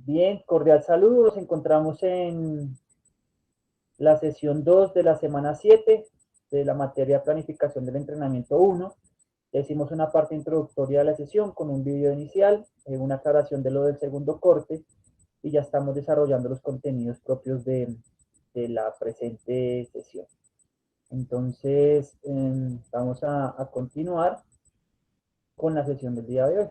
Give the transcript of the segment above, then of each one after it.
Bien, cordial saludo. Nos encontramos en la sesión 2 de la semana 7 de la materia planificación del entrenamiento 1. Hicimos una parte introductoria de la sesión con un video inicial, una aclaración de lo del segundo corte y ya estamos desarrollando los contenidos propios de la presente sesión. Entonces, vamos a continuar con la sesión del día de hoy.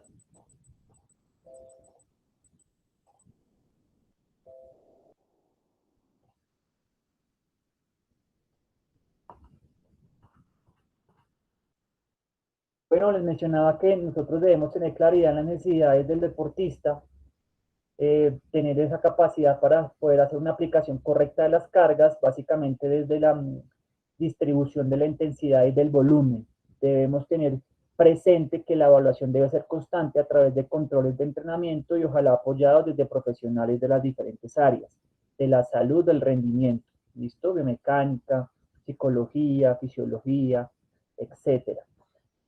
Bueno, les mencionaba que nosotros debemos tener claridad en las necesidades del deportista, tener esa capacidad para poder hacer una aplicación correcta de las cargas, básicamente desde la distribución de la intensidad y del volumen. Debemos tener presente que la evaluación debe ser constante a través de controles de entrenamiento y ojalá apoyados desde profesionales de las diferentes áreas, de la salud, del rendimiento, ¿listo? De mecánica, psicología, fisiología, etcétera.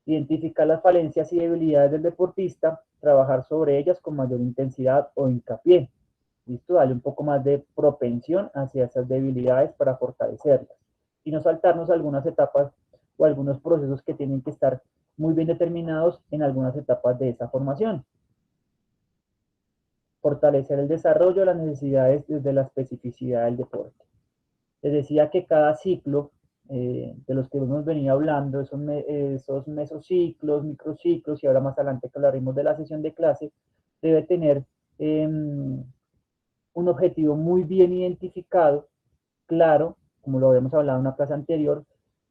Identificar las falencias y debilidades del deportista, trabajar sobre ellas con mayor intensidad o hincapié. ¿Listo? Darle un poco más de propensión hacia esas debilidades para fortalecerlas. Y no saltarnos algunas etapas o algunos procesos que tienen que estar muy bien determinados en algunas etapas de esa formación. Fortalecer el desarrollo de las necesidades desde la especificidad del deporte. Les decía que cada ciclo de los que hemos venido hablando, esos mesociclos, microciclos, y ahora más adelante que hablaremos de la sesión de clase, debe tener un objetivo muy bien identificado, claro, como lo habíamos hablado en una clase anterior,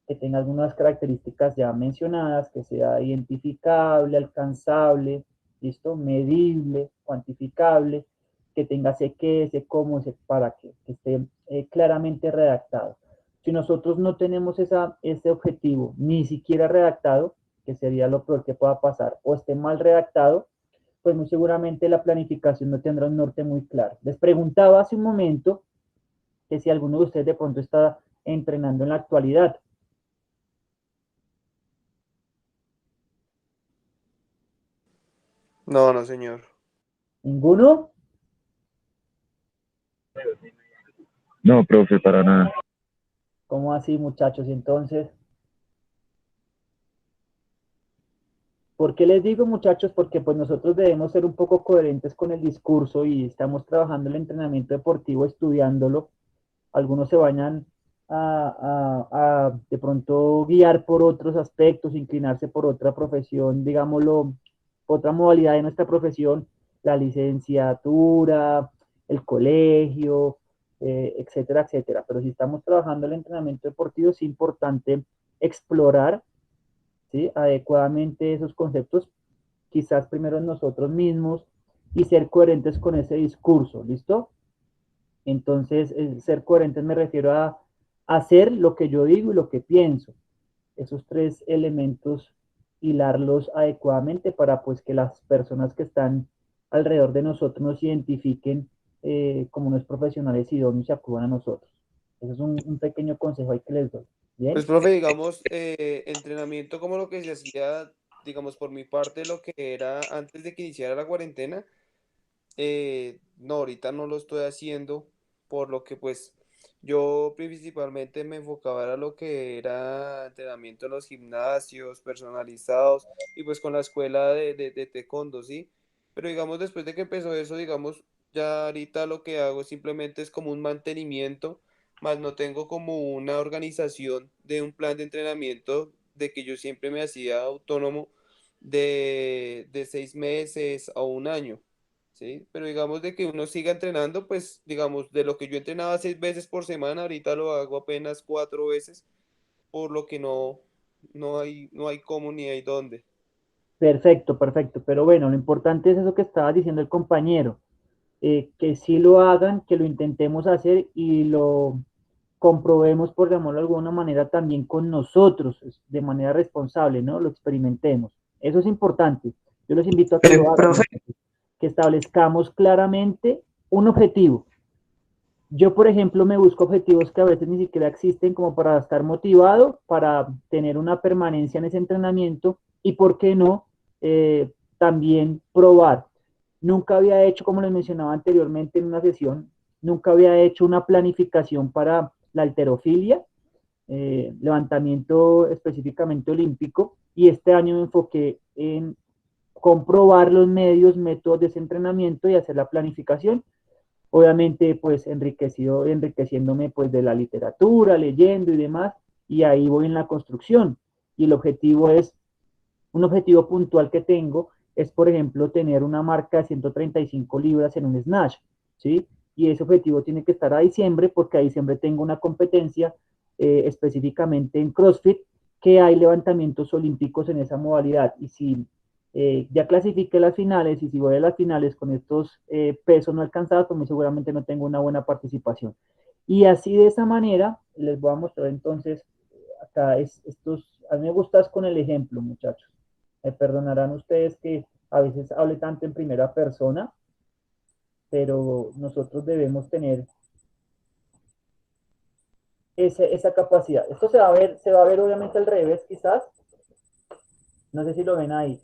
que tenga algunas características ya mencionadas, que sea identificable, alcanzable, ¿listo? Medible, cuantificable, que tenga ese qué, ese cómo, ese para qué, que esté claramente redactado. Si nosotros no tenemos ese objetivo ni siquiera redactado, que sería lo peor que pueda pasar, o esté mal redactado, pues muy seguramente la planificación no tendrá un norte muy claro. Les preguntaba hace un momento que si alguno de ustedes de pronto está entrenando en la actualidad. No, no, señor. ¿Ninguno? No, profe, para nada. ¿Cómo así, muchachos? Y entonces, ¿por qué les digo, muchachos? Porque pues nosotros debemos ser un poco coherentes con el discurso y estamos trabajando el entrenamiento deportivo, estudiándolo. Algunos se vayan a de pronto guiar por otros aspectos, inclinarse por otra profesión, digámoslo, otra modalidad de nuestra profesión, la licenciatura, el colegio, etcétera, etcétera. Pero si estamos trabajando el entrenamiento deportivo, es importante explorar, ¿sí?, adecuadamente esos conceptos, quizás primero en nosotros mismos y ser coherentes con ese discurso, ¿listo? Entonces, ser coherentes me refiero a hacer lo que yo digo y lo que pienso. Esos tres elementos, hilarlos adecuadamente para pues que las personas que están alrededor de nosotros nos identifiquen como unos profesionales idóneos y acudan a nosotros. Ese es un pequeño consejo ahí que les doy. Pues, ¿Bien? profe, digamos, entrenamiento como lo que se hacía, digamos, por mi parte, lo que era antes de que iniciara la cuarentena, no, ahorita no lo estoy haciendo, por lo que pues yo principalmente me enfocaba a lo que era entrenamiento en los gimnasios personalizados y pues con la escuela de taekwondo, ¿sí? Pero digamos, después de que empezó eso, digamos, ya ahorita lo que hago simplemente es como un mantenimiento, más no tengo como una organización de un plan de entrenamiento de que yo siempre me hacía autónomo de 6 meses a un año. Sí, pero digamos de que uno siga entrenando, pues digamos, de lo que yo entrenaba 6 veces por semana, ahorita lo hago apenas 4 veces, por lo que no hay cómo ni hay dónde. Perfecto, perfecto. Pero bueno, lo importante es eso que estaba diciendo el compañero, que sí lo hagan, que lo intentemos hacer y lo comprobemos, por llamarlo de alguna manera, también con nosotros, de manera responsable, ¿no? Lo experimentemos. Eso es importante. Yo les invito a que lo hagan, Profe, muchachos, que establezcamos claramente un objetivo. Yo, por ejemplo, me busco objetivos que a veces ni siquiera existen como para estar motivado, para tener una permanencia en ese entrenamiento y, ¿por qué no? También probar. Nunca había hecho, como les mencionaba anteriormente en una sesión, nunca había hecho una planificación para la halterofilia, levantamiento específicamente olímpico, y este año me enfoqué en comprobar los medios, métodos de ese entrenamiento y hacer la planificación. Obviamente, pues enriqueciéndome pues de la literatura, leyendo y demás, y ahí voy en la construcción. Y el objetivo es, un objetivo puntual que tengo es, por ejemplo, tener una marca de 135 libras en un snatch, ¿sí? Y ese objetivo tiene que estar a diciembre, porque a diciembre tengo una competencia específicamente en CrossFit, que hay levantamientos olímpicos en esa modalidad. Y si ya clasifiqué las finales y si voy a las finales con estos pesos no alcanzados, pues muy seguramente no tengo una buena participación. Y así de esa manera, les voy a mostrar entonces, acá estos, a mí me gustas con el ejemplo, muchachos. Me perdonarán ustedes que a veces hable tanto en primera persona, pero nosotros debemos tener esa capacidad. Esto se va a ver obviamente al revés quizás. No sé si lo ven ahí.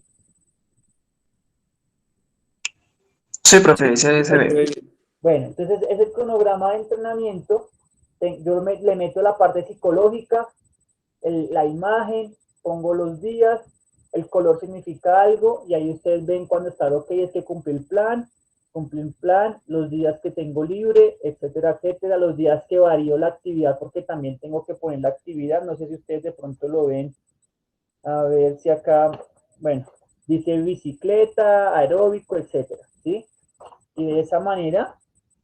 Sí, profe, se ve. Bueno, entonces es el cronograma de entrenamiento. Yo le meto la parte psicológica, la imagen, pongo los días, el color significa algo y ahí ustedes ven cuando está ok, es que cumplí el plan, los días que tengo libre, etcétera, etcétera, los días que varío la actividad porque también tengo que poner la actividad, no sé si ustedes de pronto lo ven, a ver si acá, bueno, dice bicicleta, aeróbico, etcétera, ¿sí? Y de esa manera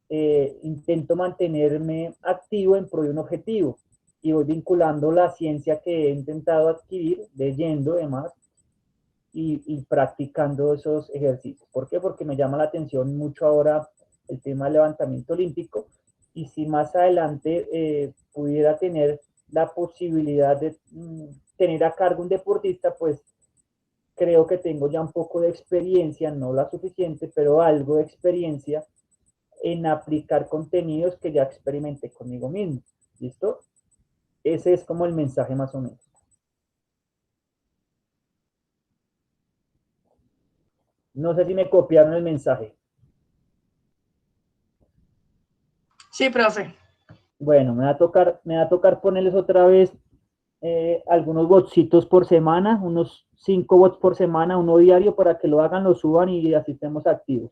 intento mantenerme activo en pro de un objetivo y voy vinculando la ciencia que he intentado adquirir, leyendo además y practicando esos ejercicios. ¿Por qué? Porque me llama la atención mucho ahora el tema del levantamiento olímpico y si más adelante pudiera tener la posibilidad de tener a cargo un deportista, pues creo que tengo ya un poco de experiencia, no la suficiente, pero algo de experiencia en aplicar contenidos que ya experimenté conmigo mismo. ¿Listo? Ese es como el mensaje más o menos. No sé si me copiaron el mensaje. Sí, profe. Bueno, me va a tocar ponerles otra vez algunos botsitos por semana, unos 5 bots por semana, uno diario para que lo hagan, lo suban y así estemos activos.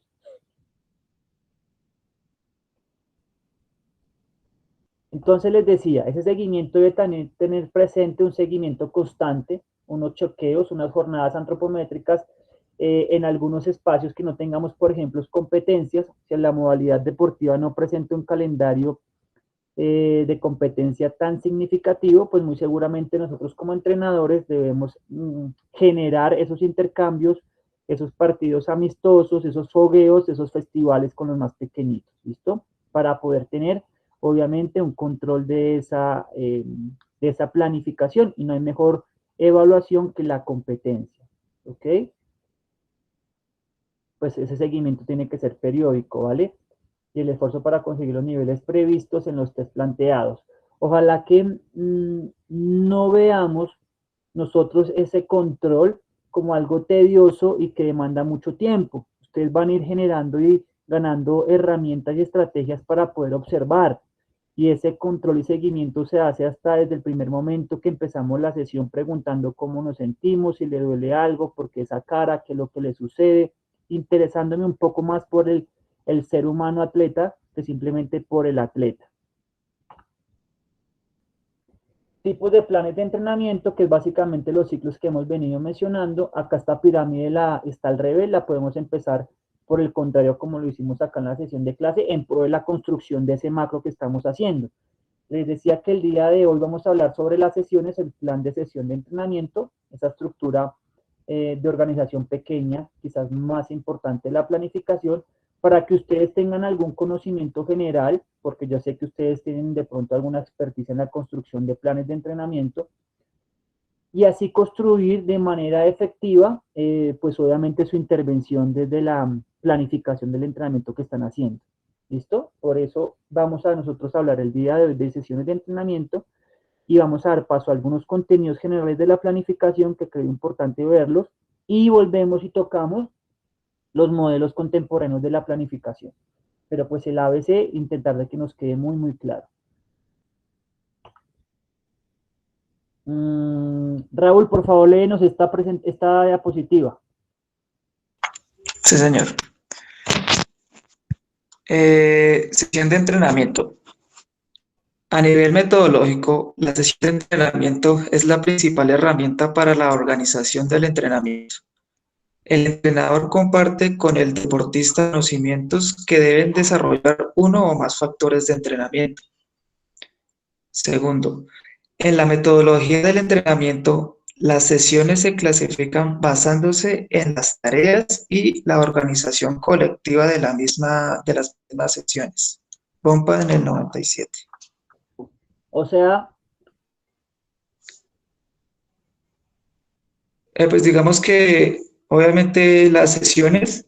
Entonces les decía, ese seguimiento debe también tener presente un seguimiento constante, unos choqueos, unas jornadas antropométricas en algunos espacios que no tengamos, por ejemplo, competencias, si en la modalidad deportiva no presenta un calendario de competencia tan significativo, pues muy seguramente nosotros como entrenadores debemos generar esos intercambios, esos partidos amistosos, esos fogueos, esos festivales con los más pequeñitos, ¿listo? Para poder tener obviamente un control de esa planificación y no hay mejor evaluación que la competencia, ¿ok? Pues ese seguimiento tiene que ser periódico, ¿vale? Y el esfuerzo para conseguir los niveles previstos en los test planteados. Ojalá que no veamos nosotros ese control como algo tedioso y que demanda mucho tiempo. Ustedes van a ir generando y ganando herramientas y estrategias para poder observar. Y ese control y seguimiento se hace hasta desde el primer momento que empezamos la sesión preguntando cómo nos sentimos, si le duele algo, por qué esa cara, qué es lo que le sucede, interesándome un poco más por el ser humano atleta que simplemente por el atleta. Tipos de planes de entrenamiento, que es básicamente los ciclos que hemos venido mencionando. Acá esta pirámide está al revés, la podemos empezar por el contrario como lo hicimos acá en la sesión de clase, en pro de la construcción de ese macro que estamos haciendo. Les decía que el día de hoy vamos a hablar sobre las sesiones, el plan de sesión de entrenamiento, esa estructura de organización pequeña, quizás más importante la planificación, para que ustedes tengan algún conocimiento general, porque yo sé que ustedes tienen de pronto alguna expertise en la construcción de planes de entrenamiento, y así construir de manera efectiva, pues obviamente su intervención desde la planificación del entrenamiento que están haciendo. ¿Listo? Por eso vamos a nosotros a hablar el día de hoy de sesiones de entrenamiento y vamos a dar paso a algunos contenidos generales de la planificación que creo importante verlos y volvemos y tocamos los modelos contemporáneos de la planificación. Pero pues el ABC, intentar de que nos quede muy, muy claro. Raúl, por favor, léenos esta diapositiva. Sí, señor. Sesión de entrenamiento. A nivel metodológico, la sesión de entrenamiento es la principal herramienta para la organización del entrenamiento. El entrenador comparte con el deportista conocimientos que deben desarrollar uno o más factores de entrenamiento. Segundo, en la metodología del entrenamiento, las sesiones se clasifican basándose en las tareas y la organización colectiva de las mismas sesiones. Bompa en el 97. O sea, Pues digamos que obviamente las sesiones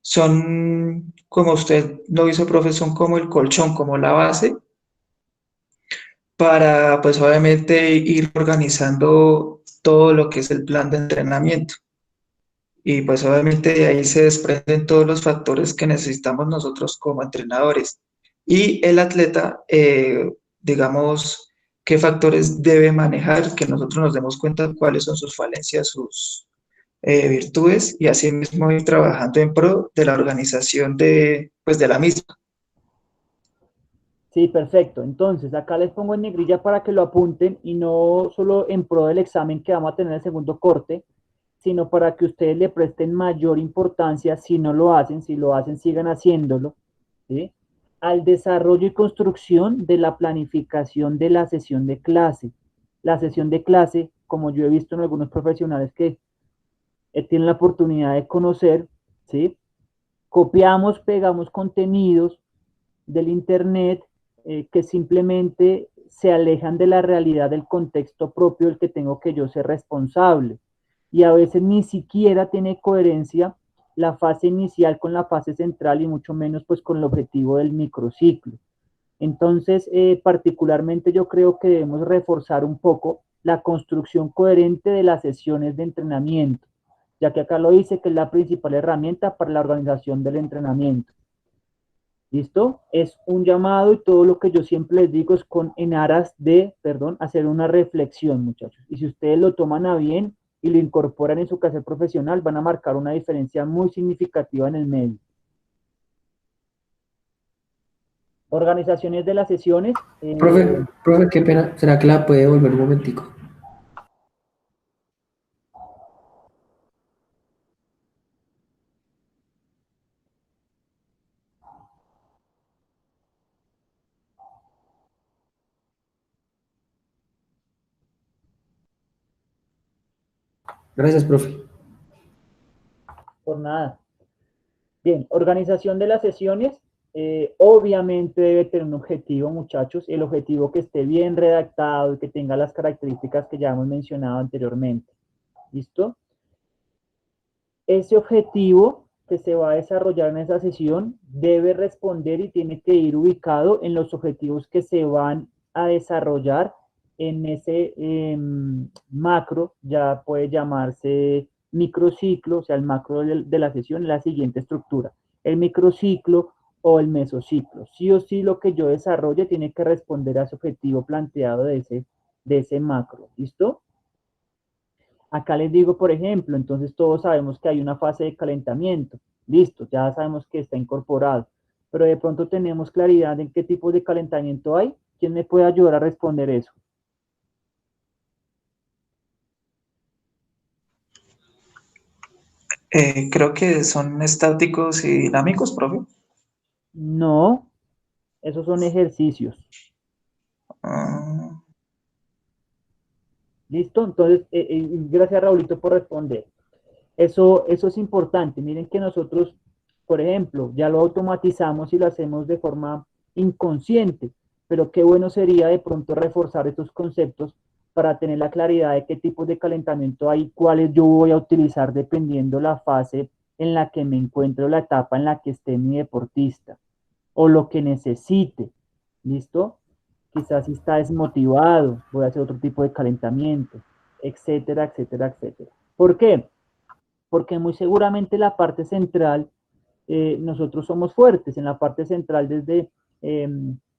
son, como usted lo hizo, profe, son como el colchón, como la base, para pues obviamente ir organizando todo lo que es el plan de entrenamiento. Y pues obviamente de ahí se desprenden todos los factores que necesitamos nosotros como entrenadores. Y el atleta, digamos, qué factores debe manejar, que nosotros nos demos cuenta cuáles son sus falencias, sus virtudes, y así mismo ir trabajando en pro de la organización pues de la misma. sí, perfecto. Entonces, acá les pongo en negrilla para que lo apunten y no solo en pro del examen que vamos a tener en el segundo corte, sino para que ustedes le presten mayor importancia si no lo hacen, si lo hacen, sigan haciéndolo, ¿sí? Al desarrollo y construcción de la planificación de la sesión de clase. La sesión de clase, como yo he visto en algunos profesionales que tienen la oportunidad de conocer, ¿sí? Copiamos, pegamos contenidos del Internet que simplemente se alejan de la realidad del contexto propio del que tengo que yo ser responsable. Y a veces ni siquiera tiene coherencia la fase inicial con la fase central y mucho menos pues con el objetivo del microciclo. Entonces, particularmente yo creo que debemos reforzar un poco la construcción coherente de las sesiones de entrenamiento, ya que acá lo dice que es la principal herramienta para la organización del entrenamiento. ¿Listo? Es un llamado y todo lo que yo siempre les digo es en aras de, hacer una reflexión, muchachos. Y si ustedes lo toman a bien y lo incorporan en su quehacer profesional, van a marcar una diferencia muy significativa en el medio. Organizaciones de las sesiones. Profe, qué pena. ¿Será que la puede devolver un momentico? Gracias, profe. Por nada. Bien, organización de las sesiones. Obviamente debe tener un objetivo, muchachos. El objetivo que esté bien redactado y que tenga las características que ya hemos mencionado anteriormente. ¿Listo? Ese objetivo que se va a desarrollar en esa sesión debe responder y tiene que ir ubicado en los objetivos que se van a desarrollar en ese macro, ya puede llamarse microciclo, o sea, el macro de la sesión es la siguiente estructura, el microciclo o el mesociclo. Sí o sí lo que yo desarrolle tiene que responder a ese objetivo planteado de ese macro, ¿listo? Acá les digo, por ejemplo, entonces todos sabemos que hay una fase de calentamiento. Listo, ya sabemos que está incorporado. Pero de pronto tenemos claridad en qué tipo de calentamiento hay. ¿Quién me puede ayudar a responder eso? Creo que son estáticos y dinámicos, profe. No, esos son ejercicios. Ah, ¿Listo? Entonces, gracias Raulito por responder. Eso es importante. Miren que nosotros, por ejemplo, ya lo automatizamos y lo hacemos de forma inconsciente, pero qué bueno sería de pronto reforzar estos conceptos para tener la claridad de qué tipos de calentamiento hay, cuáles yo voy a utilizar dependiendo la fase en la que me encuentro, la etapa en la que esté mi deportista o lo que necesite. ¿Listo? Quizás si está desmotivado, voy a hacer otro tipo de calentamiento, etcétera, etcétera, etcétera. ¿Por qué? porque muy seguramente la parte central, nosotros somos fuertes en la parte central desde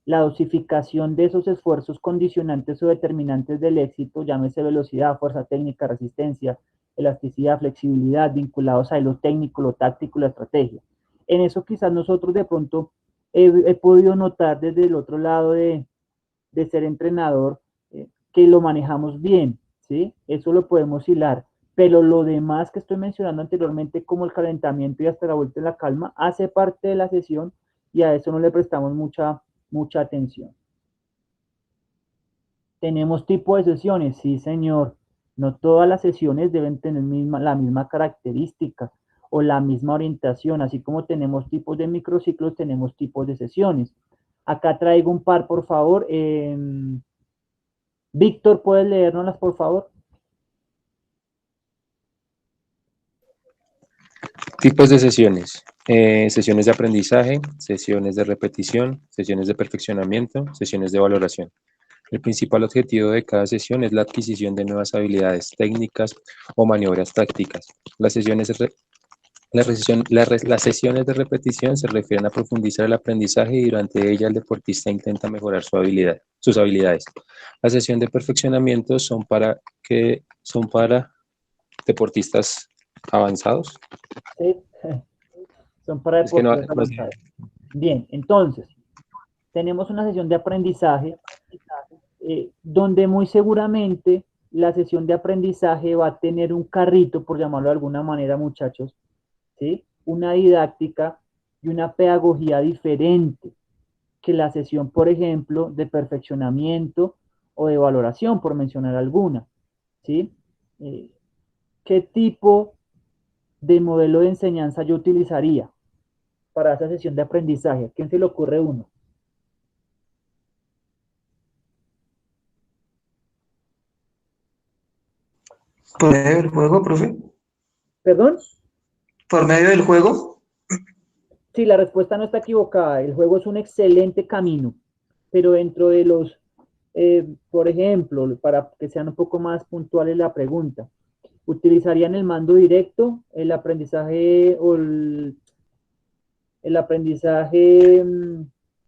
la dosificación de esos esfuerzos condicionantes o determinantes del éxito, llámese velocidad, fuerza técnica, resistencia, elasticidad, flexibilidad, vinculados a lo técnico, lo táctico, la estrategia. En eso quizás nosotros de pronto he podido notar desde el otro lado de ser entrenador, que lo manejamos bien, ¿sí? Eso lo podemos hilar. Pero lo demás que estoy mencionando anteriormente, como el calentamiento y hasta la vuelta en la calma, hace parte de la sesión y a eso no le prestamos mucha atención. ¿Tenemos tipo de sesiones? Sí, señor. No todas las sesiones deben tener la misma característica o la misma orientación. Así como tenemos tipos de microciclos, tenemos tipos de sesiones. Acá traigo un par, por favor. Víctor, ¿puedes leérnoslas, por favor? Tipos de sesiones. Sesiones de aprendizaje, sesiones de repetición, sesiones de perfeccionamiento, sesiones de valoración. El principal objetivo de cada sesión es la adquisición de nuevas habilidades técnicas o maniobras tácticas. Las sesiones las sesiones de repetición se refieren a profundizar el aprendizaje y durante ella el deportista intenta mejorar sus habilidades. La sesión de perfeccionamiento son para deportistas avanzados. Sí, son para Es que no, deportistas avanzados. Bien, entonces, tenemos una sesión de aprendizaje donde muy seguramente la sesión de aprendizaje va a tener un carrito, por llamarlo de alguna manera, muchachos, ¿sí? Una didáctica y una pedagogía diferente que la sesión, por ejemplo, de perfeccionamiento o de valoración, por mencionar alguna, ¿sí? ¿Qué tipo de modelo de enseñanza yo utilizaría para esa sesión de aprendizaje? ¿A quién se le ocurre uno? ¿Por medio del juego, profe? ¿Perdón? ¿Por medio del juego? Sí, la respuesta no está equivocada. El juego es un excelente camino, pero dentro de los, por ejemplo, para que sean un poco más puntuales la pregunta, ¿utilizarían el mando directo, el aprendizaje o el aprendizaje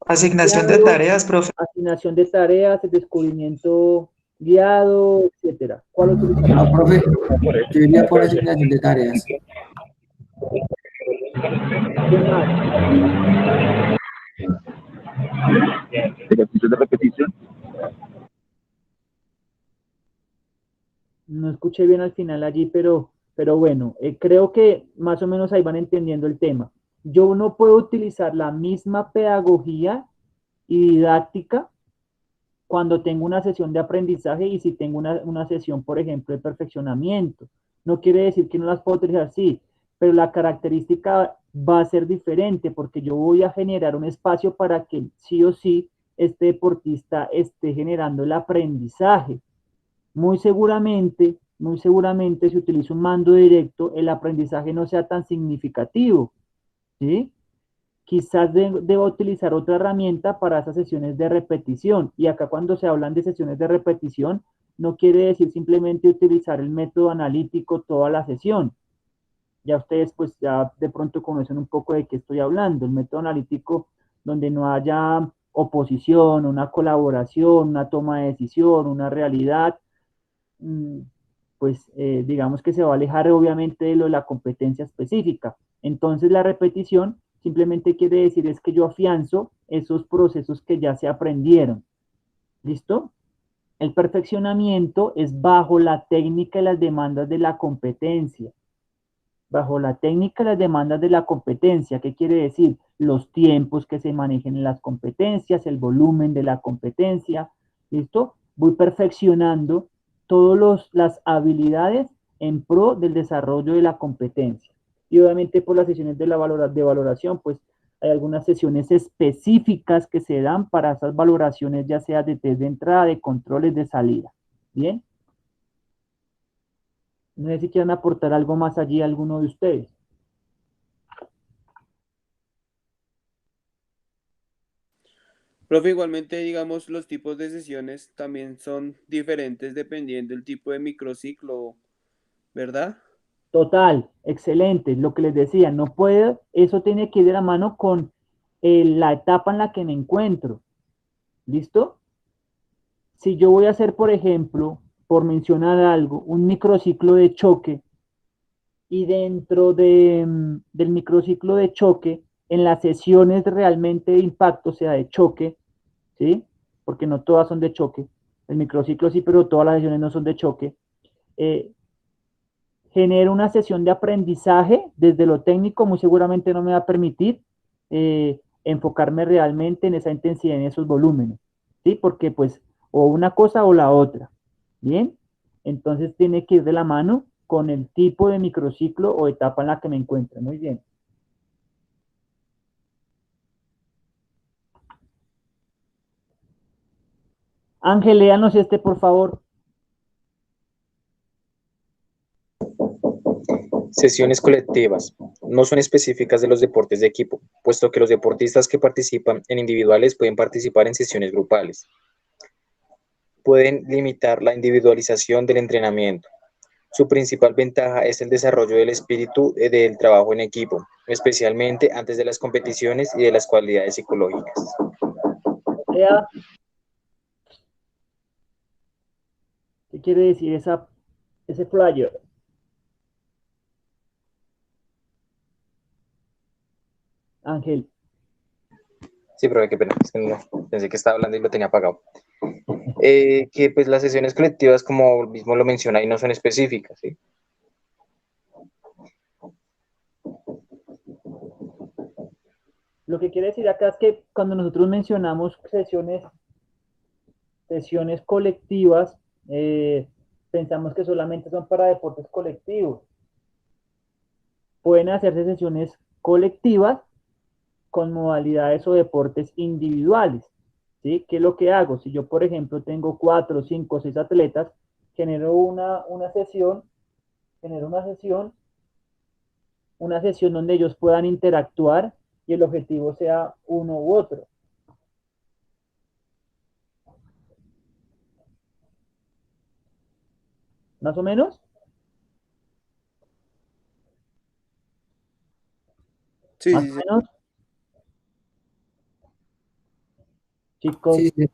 Asignación de guiado, tareas, profe. asignación de tareas, el descubrimiento guiado, etcétera? ¿Cuál utilizarían? No, profe, yo iría por asignación de tareas. ¿Qué más? Ejercicio de repetición. No escuché bien al final allí, pero bueno, creo que más o menos ahí van entendiendo el tema. Yo no puedo utilizar la misma pedagogía y didáctica cuando tengo una sesión de aprendizaje y si tengo una sesión, por ejemplo, de perfeccionamiento. No quiere decir que no las puedo utilizar, sí, pero la característica va a ser diferente porque yo voy a generar un espacio para que sí o sí este deportista esté generando el aprendizaje. Muy seguramente, si utilizo un mando directo, el aprendizaje no sea tan significativo, ¿sí? Quizás deba utilizar otra herramienta para esas sesiones de repetición. Y acá cuando se hablan de sesiones de repetición, no quiere decir simplemente utilizar el método analítico toda la sesión. Ya ustedes pues ya de pronto conocen un poco de qué estoy hablando. El método analítico donde no haya oposición, una colaboración, una toma de decisión, una realidad, pues digamos que se va a alejar obviamente de la competencia específica. Entonces la repetición simplemente quiere decir es que yo afianzo esos procesos que ya se aprendieron. ¿Listo? El perfeccionamiento es bajo la técnica y las demandas de la competencia. Bajo la técnica y las demandas de la competencia, ¿qué quiere decir? Los tiempos que se manejen en las competencias, el volumen de la competencia, ¿listo? Voy perfeccionando todas las habilidades en pro del desarrollo de la competencia. Y obviamente por las sesiones de valoración, pues hay algunas sesiones específicas que se dan para esas valoraciones, ya sea de test de entrada, de controles de salida. ¿Bien? No sé si quieren aportar algo más allí alguno de ustedes. Profe, igualmente, digamos, los tipos de sesiones también son diferentes dependiendo del tipo de microciclo, ¿verdad? Total, excelente. Lo que les decía, no puede, eso tiene que ir de la mano con la etapa en la que me encuentro. ¿Listo? Si yo voy a hacer, por ejemplo, por mencionar algo, un microciclo de choque, y dentro del microciclo de choque, en las sesiones realmente de impacto, o sea, de choque, ¿sí? Porque no todas son de choque. El microciclo sí, pero todas las sesiones no son de choque. Eh, Genero una sesión de aprendizaje desde lo técnico, muy seguramente no me va a permitir enfocarme realmente en esa intensidad, en esos volúmenes, ¿sí? Porque pues o una cosa o la otra, ¿bien? Entonces tiene que ir de la mano con el tipo de microciclo o etapa en la que me encuentro, muy bien. Ángel, léanos este, por favor. Sesiones colectivas. No son específicas de los deportes de equipo, puesto que los deportistas que participan en individuales pueden participar en sesiones grupales. Pueden limitar la individualización del entrenamiento. Su principal ventaja es el desarrollo del espíritu del trabajo en equipo, especialmente antes de las competiciones y de las cualidades psicológicas. Lea. ¿Qué quiere decir ese flyer? Ángel. Sí, pero qué pena, es que no, pensé que estaba hablando y lo tenía apagado. Que pues las sesiones colectivas, como mismo lo menciona, ahí no son específicas, ¿sí? Lo que quiere decir acá es que cuando nosotros mencionamos sesiones colectivas, pensamos que solamente son para deportes colectivos. Pueden hacerse sesiones colectivas con modalidades o deportes individuales, ¿sí? ¿Qué es lo que hago? Si yo, por ejemplo, tengo 4, 5, 6 atletas, genero una sesión donde ellos puedan interactuar y el objetivo sea uno u otro. ¿Más o menos? Sí, ¿Más sí, o sí. menos? Chicos, Sí, sí.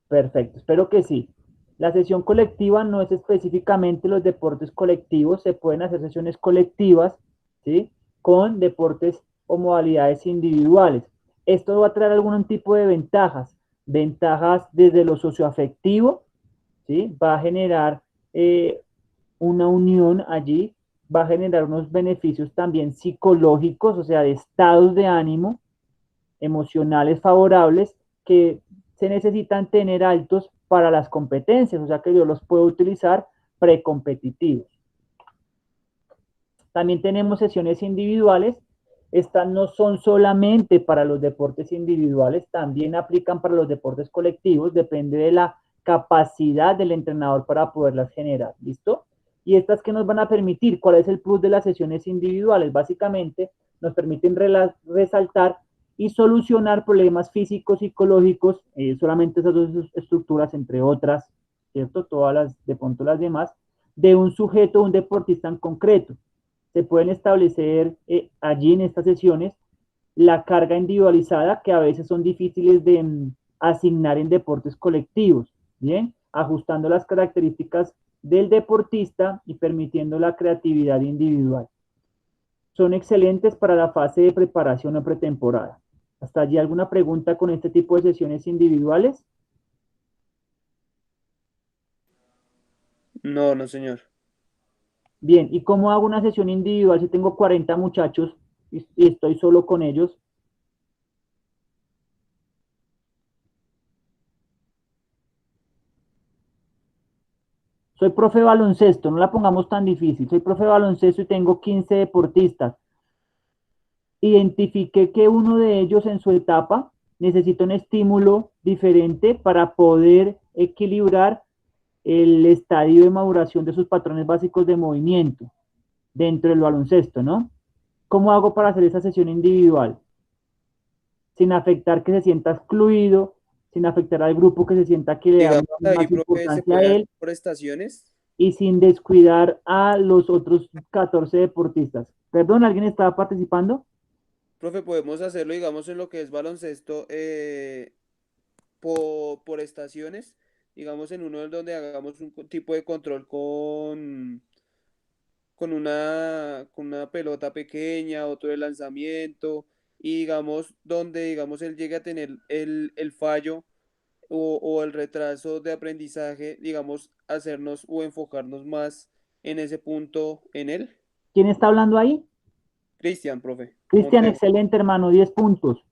perfecto, espero que sí. La sesión colectiva no es específicamente los deportes colectivos, se pueden hacer sesiones colectivas, ¿sí? Con deportes o modalidades individuales. Esto va a traer algún tipo de ventajas desde lo socioafectivo, ¿sí? Va a generar una unión allí, va a generar unos beneficios también psicológicos, o sea, de estados de ánimo emocionales favorables que se necesitan tener altos para las competencias, o sea que yo los puedo utilizar precompetitivos. También tenemos sesiones individuales. Estas no son solamente para los deportes individuales, también aplican para los deportes colectivos, depende de la capacidad del entrenador para poderlas generar, ¿listo? Y estas que nos van a permitir, ¿cuál es el plus de las sesiones individuales? Básicamente nos permiten resaltar y solucionar problemas físicos, psicológicos, solamente esas dos estructuras, entre otras, ¿cierto? Todas las, de pronto las demás, de un sujeto, un deportista en concreto. Se pueden establecer allí en estas sesiones la carga individualizada que a veces son difíciles de asignar en deportes colectivos, ¿bien? Ajustando las características del deportista y permitiendo la creatividad individual. Son excelentes para la fase de preparación o pretemporada. ¿Hasta allí alguna pregunta con este tipo de sesiones individuales? No, no, señor. Bien, ¿y cómo hago una sesión individual si tengo 40 muchachos y estoy solo con ellos? Soy profe de baloncesto, no la pongamos tan difícil. Soy profe de baloncesto y tengo 15 deportistas. Identifiqué que uno de ellos en su etapa necesita un estímulo diferente para poder equilibrar el estadio de maduración de sus patrones básicos de movimiento dentro del baloncesto, ¿no? ¿Cómo hago para hacer esa sesión individual? Sin afectar que se sienta excluido, sin afectar al grupo que se sienta que le da Digamos ahí, más profe, se importancia a puede hacer él. por estaciones. y sin descuidar a los otros 14 deportistas. Perdón, ¿alguien estaba participando? Profe, podemos hacerlo, digamos, en lo que es baloncesto por estaciones, digamos, en uno donde hagamos un tipo de control con una pelota pequeña, otro de lanzamiento, y digamos, donde, digamos, él llegue a tener el fallo o el retraso de aprendizaje, digamos, hacernos o enfocarnos más en ese punto en él. ¿Quién está hablando ahí? Cristian, profe. Cristian, Montero. excelente hermano, 10 puntos.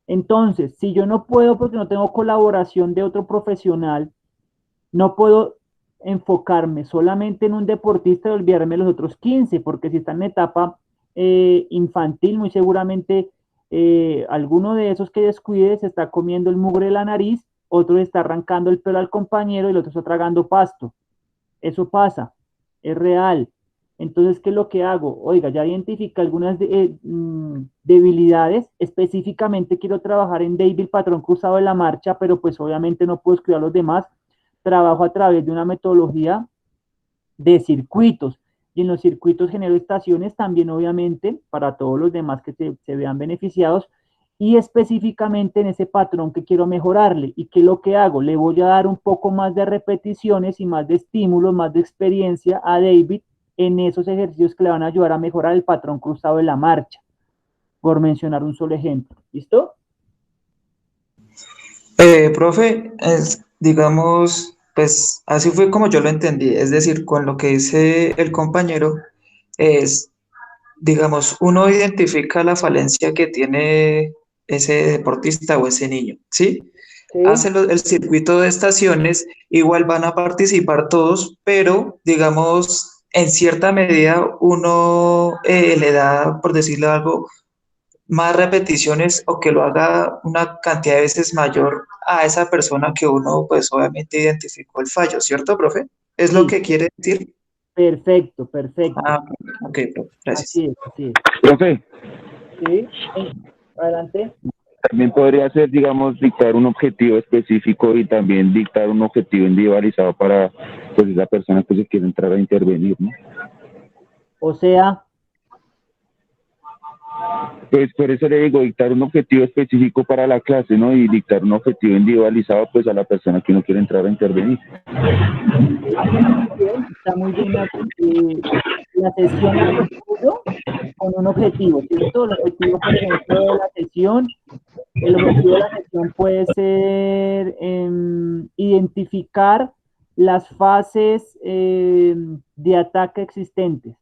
Entonces, si yo no puedo porque no tengo colaboración de otro profesional, no puedo enfocarme solamente en un deportista y olvidarme de los otros 15, porque si está en etapa infantil, muy seguramente alguno de esos que descuide se está comiendo el mugre de la nariz, otro está arrancando el pelo al compañero y el otro está tragando pasto. Eso pasa, es real. Entonces, ¿qué es lo que hago? Oiga, ya identifica algunas debilidades. Específicamente quiero trabajar en David, patrón cruzado de la marcha, pero pues obviamente no puedo escribir a los demás. Trabajo a través de una metodología de circuitos. Y en los circuitos genero estaciones también, obviamente, para todos los demás que se vean beneficiados. Y específicamente en ese patrón que quiero mejorarle. ¿Y qué es lo que hago? Le voy a dar un poco más de repeticiones y más de estímulos, más de experiencia a David en esos ejercicios que le van a ayudar a mejorar el patrón cruzado de la marcha, por mencionar un solo ejemplo. ¿Listo? Profe, digamos, pues así fue como yo lo entendí, es decir, con lo que dice el compañero, es, digamos, uno identifica la falencia que tiene ese deportista o ese niño, ¿sí? Sí. Hace el circuito de estaciones, igual van a participar todos, pero digamos, en cierta medida uno le da, por decirlo algo, más repeticiones o que lo haga una cantidad de veces mayor a esa persona que uno, pues obviamente identificó el fallo, ¿cierto, profe? ¿Es lo Sí, que quiere decir? perfecto, perfecto. Ah, ok, profe, gracias. Así es, así es. Profe, Sí, adelante. también podría ser, digamos, dictar un objetivo específico y también dictar un objetivo individualizado para pues esa persona que se quiere entrar a intervenir, ¿no? O sea, Pues por eso le digo, dictar un objetivo específico para la clase, ¿no? Y dictar un objetivo individualizado, pues a la persona que uno quiere entrar a intervenir. está muy bien la sesión la construyo con un objetivo, ¿cierto? El objetivo, por ejemplo, de la sesión, el objetivo de la sesión puede ser identificar las fases de ataque existentes.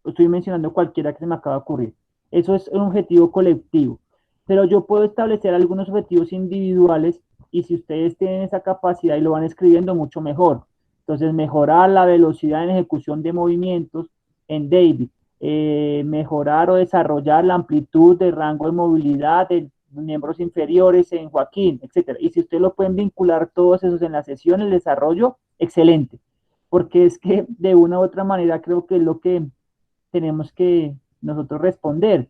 Estoy mencionando cualquiera que se me acaba de ocurrir. Eso es un objetivo colectivo. Pero yo puedo establecer algunos objetivos individuales y si ustedes tienen esa capacidad y lo van escribiendo, mucho mejor. Entonces, mejorar la velocidad en ejecución de movimientos en David, mejorar o desarrollar la amplitud de rango de movilidad de miembros inferiores en Joaquín, etcétera. Y si ustedes lo pueden vincular todos esos en la sesión, el desarrollo, excelente. Porque es que de una u otra manera creo que es lo que tenemos que nosotros responder.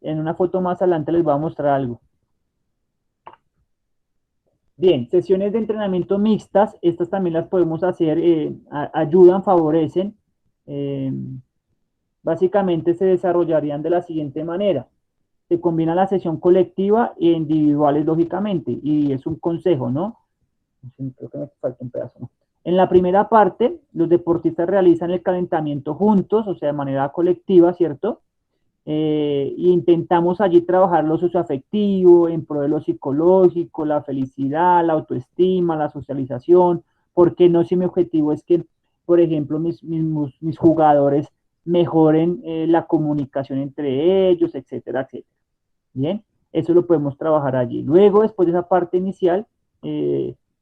En una foto más adelante les voy a mostrar algo. Bien, sesiones de entrenamiento mixtas, estas también las podemos hacer, ayudan, favorecen. Básicamente se desarrollarían de la siguiente manera. Se combina la sesión colectiva e individuales, lógicamente, y es un consejo, ¿no? Creo que me falta un pedazo, ¿no? En la primera parte, los deportistas realizan el calentamiento juntos, o sea, de manera colectiva, ¿cierto? E intentamos allí trabajar lo socioafectivo, en pro de lo psicológico, la felicidad, la autoestima, la socialización, porque no si mi objetivo es que, por ejemplo, mis jugadores mejoren la comunicación entre ellos, etcétera, etcétera. Bien, eso lo podemos trabajar allí. Luego, después de esa parte inicial,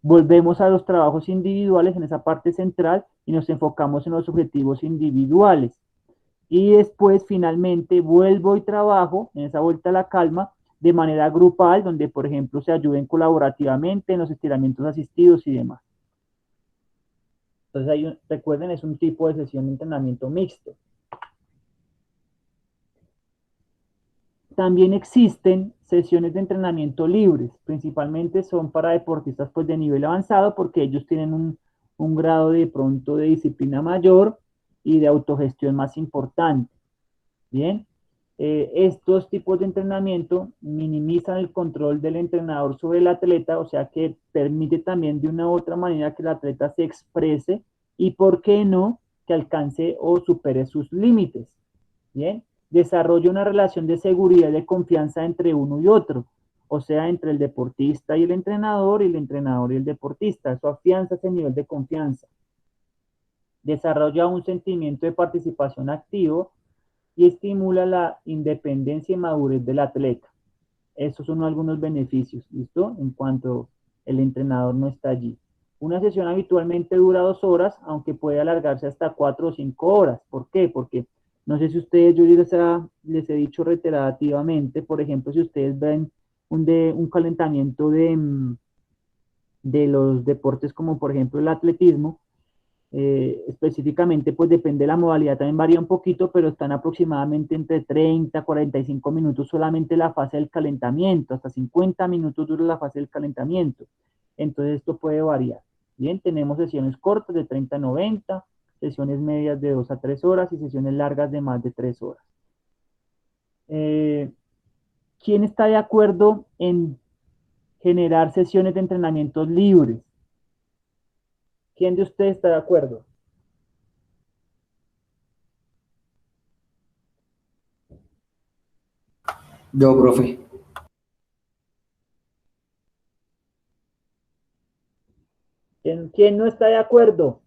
volvemos a los trabajos individuales en esa parte central y nos enfocamos en los objetivos individuales. Y después, finalmente, vuelvo y trabajo en esa vuelta a la calma de manera grupal, donde, por ejemplo, se ayuden colaborativamente en los estiramientos asistidos y demás. Entonces, recuerden, es un tipo de sesión de entrenamiento mixto. También existen sesiones de entrenamiento libres, principalmente son para deportistas pues, de nivel avanzado porque ellos tienen un grado de pronto de disciplina mayor y de autogestión más importante. Bien, estos tipos de entrenamiento minimizan el control del entrenador sobre el atleta, o sea que permite también de una u otra manera que el atleta se exprese y, ¿por qué no?, que alcance o supere sus límites. Bien, desarrolla una relación de seguridad y de confianza entre uno y otro, o sea, entre el deportista y el entrenador y el deportista. Eso afianza ese nivel de confianza. Desarrolla un sentimiento de participación activo y estimula la independencia y madurez del atleta. Esos son algunos beneficios, ¿listo? En cuanto el entrenador no está allí. Una sesión habitualmente dura 2 horas, aunque puede alargarse hasta 4 o 5 horas. ¿Por qué? Porque no sé si ustedes, yo les he dicho reiterativamente, por ejemplo, si ustedes ven un calentamiento de los deportes como por ejemplo el atletismo, específicamente, pues depende de la modalidad, también varía un poquito, pero están aproximadamente entre 30 a 45 minutos solamente la fase del calentamiento, hasta 50 minutos dura la fase del calentamiento. Entonces esto puede variar. Bien, tenemos sesiones cortas de 30 a 90, sesiones medias de 2 a 3 horas y sesiones largas de más de 3 horas. ¿Quién está de acuerdo en generar sesiones de entrenamientos libres? ¿Quién de ustedes está de acuerdo? Yo, profe. ¿Quién no está de acuerdo?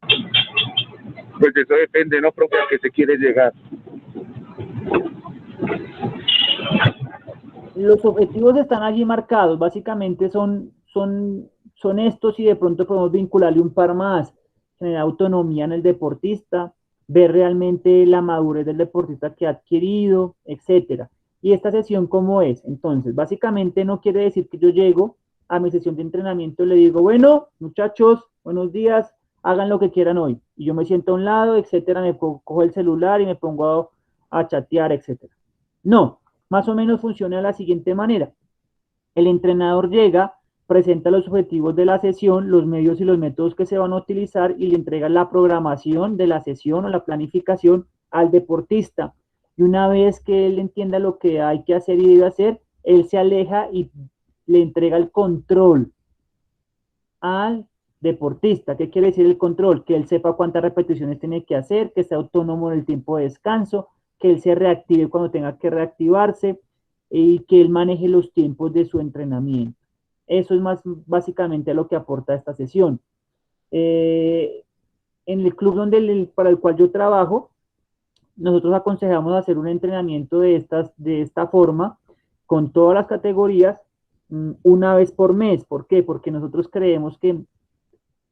Pues eso depende, ¿no, profe? ¿A qué se quiere llegar? Los objetivos están allí marcados, básicamente son estos y de pronto podemos vincularle un par más, generar autonomía en el deportista, ver realmente la madurez del deportista que ha adquirido, etcétera. ¿Y esta sesión cómo es? Entonces, básicamente no quiere decir que yo llego a mi sesión de entrenamiento y le digo, bueno, muchachos, buenos días, hagan lo que quieran hoy. Y yo me siento a un lado, etcétera, cojo el celular y me pongo a chatear, etcétera. No, más o menos funciona de la siguiente manera. El entrenador llega, presenta los objetivos de la sesión, los medios y los métodos que se van a utilizar y le entrega la programación de la sesión o la planificación al deportista. Y una vez que él entienda lo que hay que hacer y debe hacer, él se aleja y le entrega el control al deportista. ¿Qué quiere decir el control? Que él sepa cuántas repeticiones tiene que hacer, que sea autónomo en el tiempo de descanso, que él se reactive cuando tenga que reactivarse y que él maneje los tiempos de su entrenamiento. Eso es más básicamente lo que aporta esta sesión. En el club para el cual yo trabajo, nosotros aconsejamos hacer un entrenamiento de esta forma, con todas las categorías, una vez por mes. ¿Por qué? Porque nosotros creemos que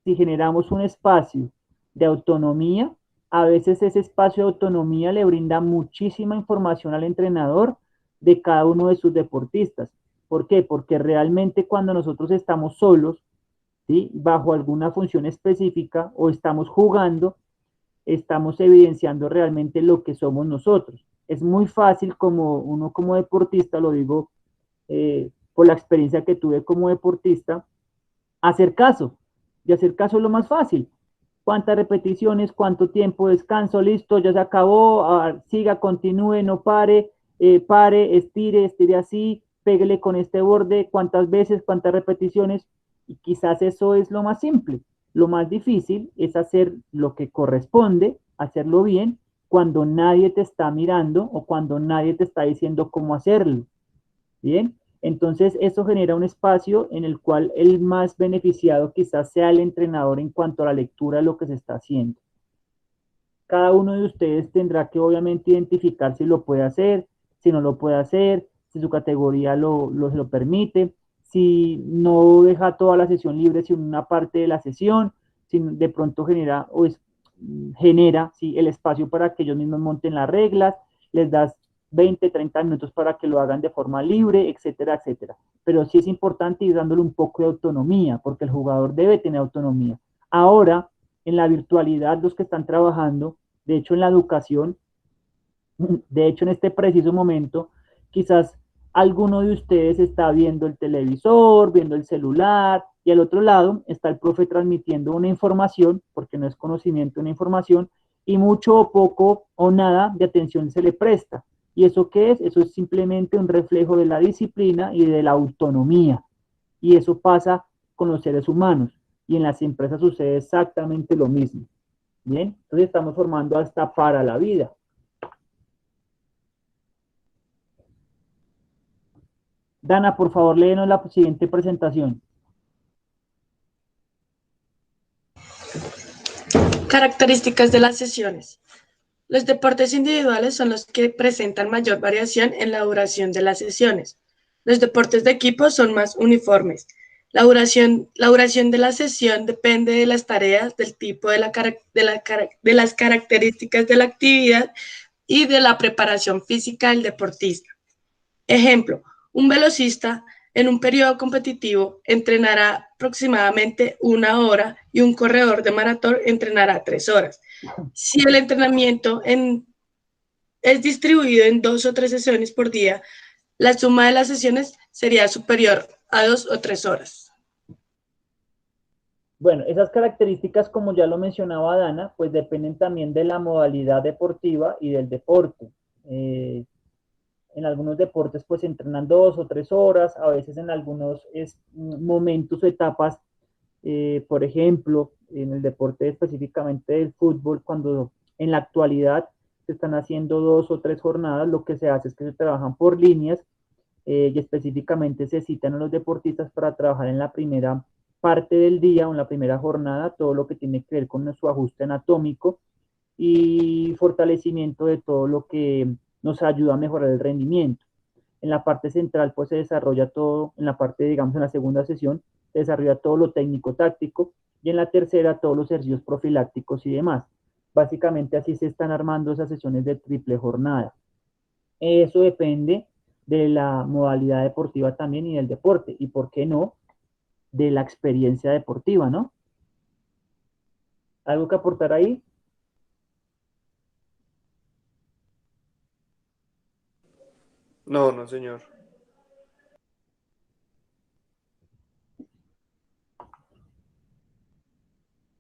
si generamos un espacio de autonomía, a veces ese espacio de autonomía le brinda muchísima información al entrenador de cada uno de sus deportistas. ¿Por qué? Porque realmente cuando nosotros estamos solos, ¿sí?, bajo alguna función específica o estamos jugando, estamos evidenciando realmente lo que somos nosotros. Es muy fácil como uno como deportista, lo digo por la experiencia que tuve como deportista, hacer caso. Y hacer caso es lo más fácil. ¿Cuántas repeticiones? ¿Cuánto tiempo? Descanso, listo, ya se acabó, siga, continúe, no pare, pare, estire así, pégale con este borde, cuántas veces, cuántas repeticiones, y quizás eso es lo más simple. Lo más difícil es hacer lo que corresponde, hacerlo bien, cuando nadie te está mirando o cuando nadie te está diciendo cómo hacerlo. ¿Bien? Entonces, eso genera un espacio en el cual el más beneficiado quizás sea el entrenador en cuanto a la lectura de lo que se está haciendo. Cada uno de ustedes tendrá que obviamente identificar si lo puede hacer, si no lo puede hacer, si su categoría lo permite, si no deja toda la sesión libre, sino una parte de la sesión, si de pronto genera ¿sí?, el espacio para que ellos mismos monten las reglas, les das 20, 30 minutos para que lo hagan de forma libre, etcétera, etcétera. Pero sí es importante ir dándole un poco de autonomía, porque el jugador debe tener autonomía. Ahora, en la virtualidad, los que están trabajando, de hecho en la educación, de hecho en este preciso momento, quizás alguno de ustedes está viendo el televisor, viendo el celular, y al otro lado está el profe transmitiendo una información, porque no es conocimiento, una información, y mucho o poco o nada de atención se le presta. ¿Y eso qué es? Eso es simplemente un reflejo de la disciplina y de la autonomía. Y eso pasa con los seres humanos. Y en las empresas sucede exactamente lo mismo. Bien, entonces estamos formando hasta para la vida. Dana, por favor, léenos la siguiente presentación. Características de las sesiones. Los deportes individuales son los que presentan mayor variación en la duración de las sesiones. Los deportes de equipo son más uniformes. La duración de la sesión depende de las tareas, del tipo de las características de la actividad y de la preparación física del deportista. Ejemplo, un velocista en un periodo competitivo entrenará aproximadamente 1 hora y un corredor de maratón entrenará 3 horas. Si el entrenamiento es distribuido en 2 o 3 sesiones por día, la suma de las sesiones sería superior a 2 o 3 horas. Bueno, esas características, como ya lo mencionaba Dana, pues dependen también de la modalidad deportiva y del deporte. En algunos deportes pues se entrenan 2 o 3 horas, a veces en algunos momentos o etapas, por ejemplo, en el deporte específicamente del fútbol, cuando en la actualidad se están haciendo 2 o 3 jornadas, lo que se hace es que se trabajan por líneas y específicamente se citan a los deportistas para trabajar en la primera parte del día o en la primera jornada, todo lo que tiene que ver con su ajuste anatómico y fortalecimiento de todo lo que nos ayuda a mejorar el rendimiento. En la parte central, pues se desarrolla todo, en la parte, digamos, en la segunda sesión, se desarrolla todo lo técnico-táctico y en la tercera todos los ejercicios profilácticos y demás. Básicamente así se están armando esas sesiones de triple jornada. Eso depende de la modalidad deportiva también y del deporte, y por qué no, de la experiencia deportiva, ¿no? ¿Algo que aportar ahí? No, no, señor.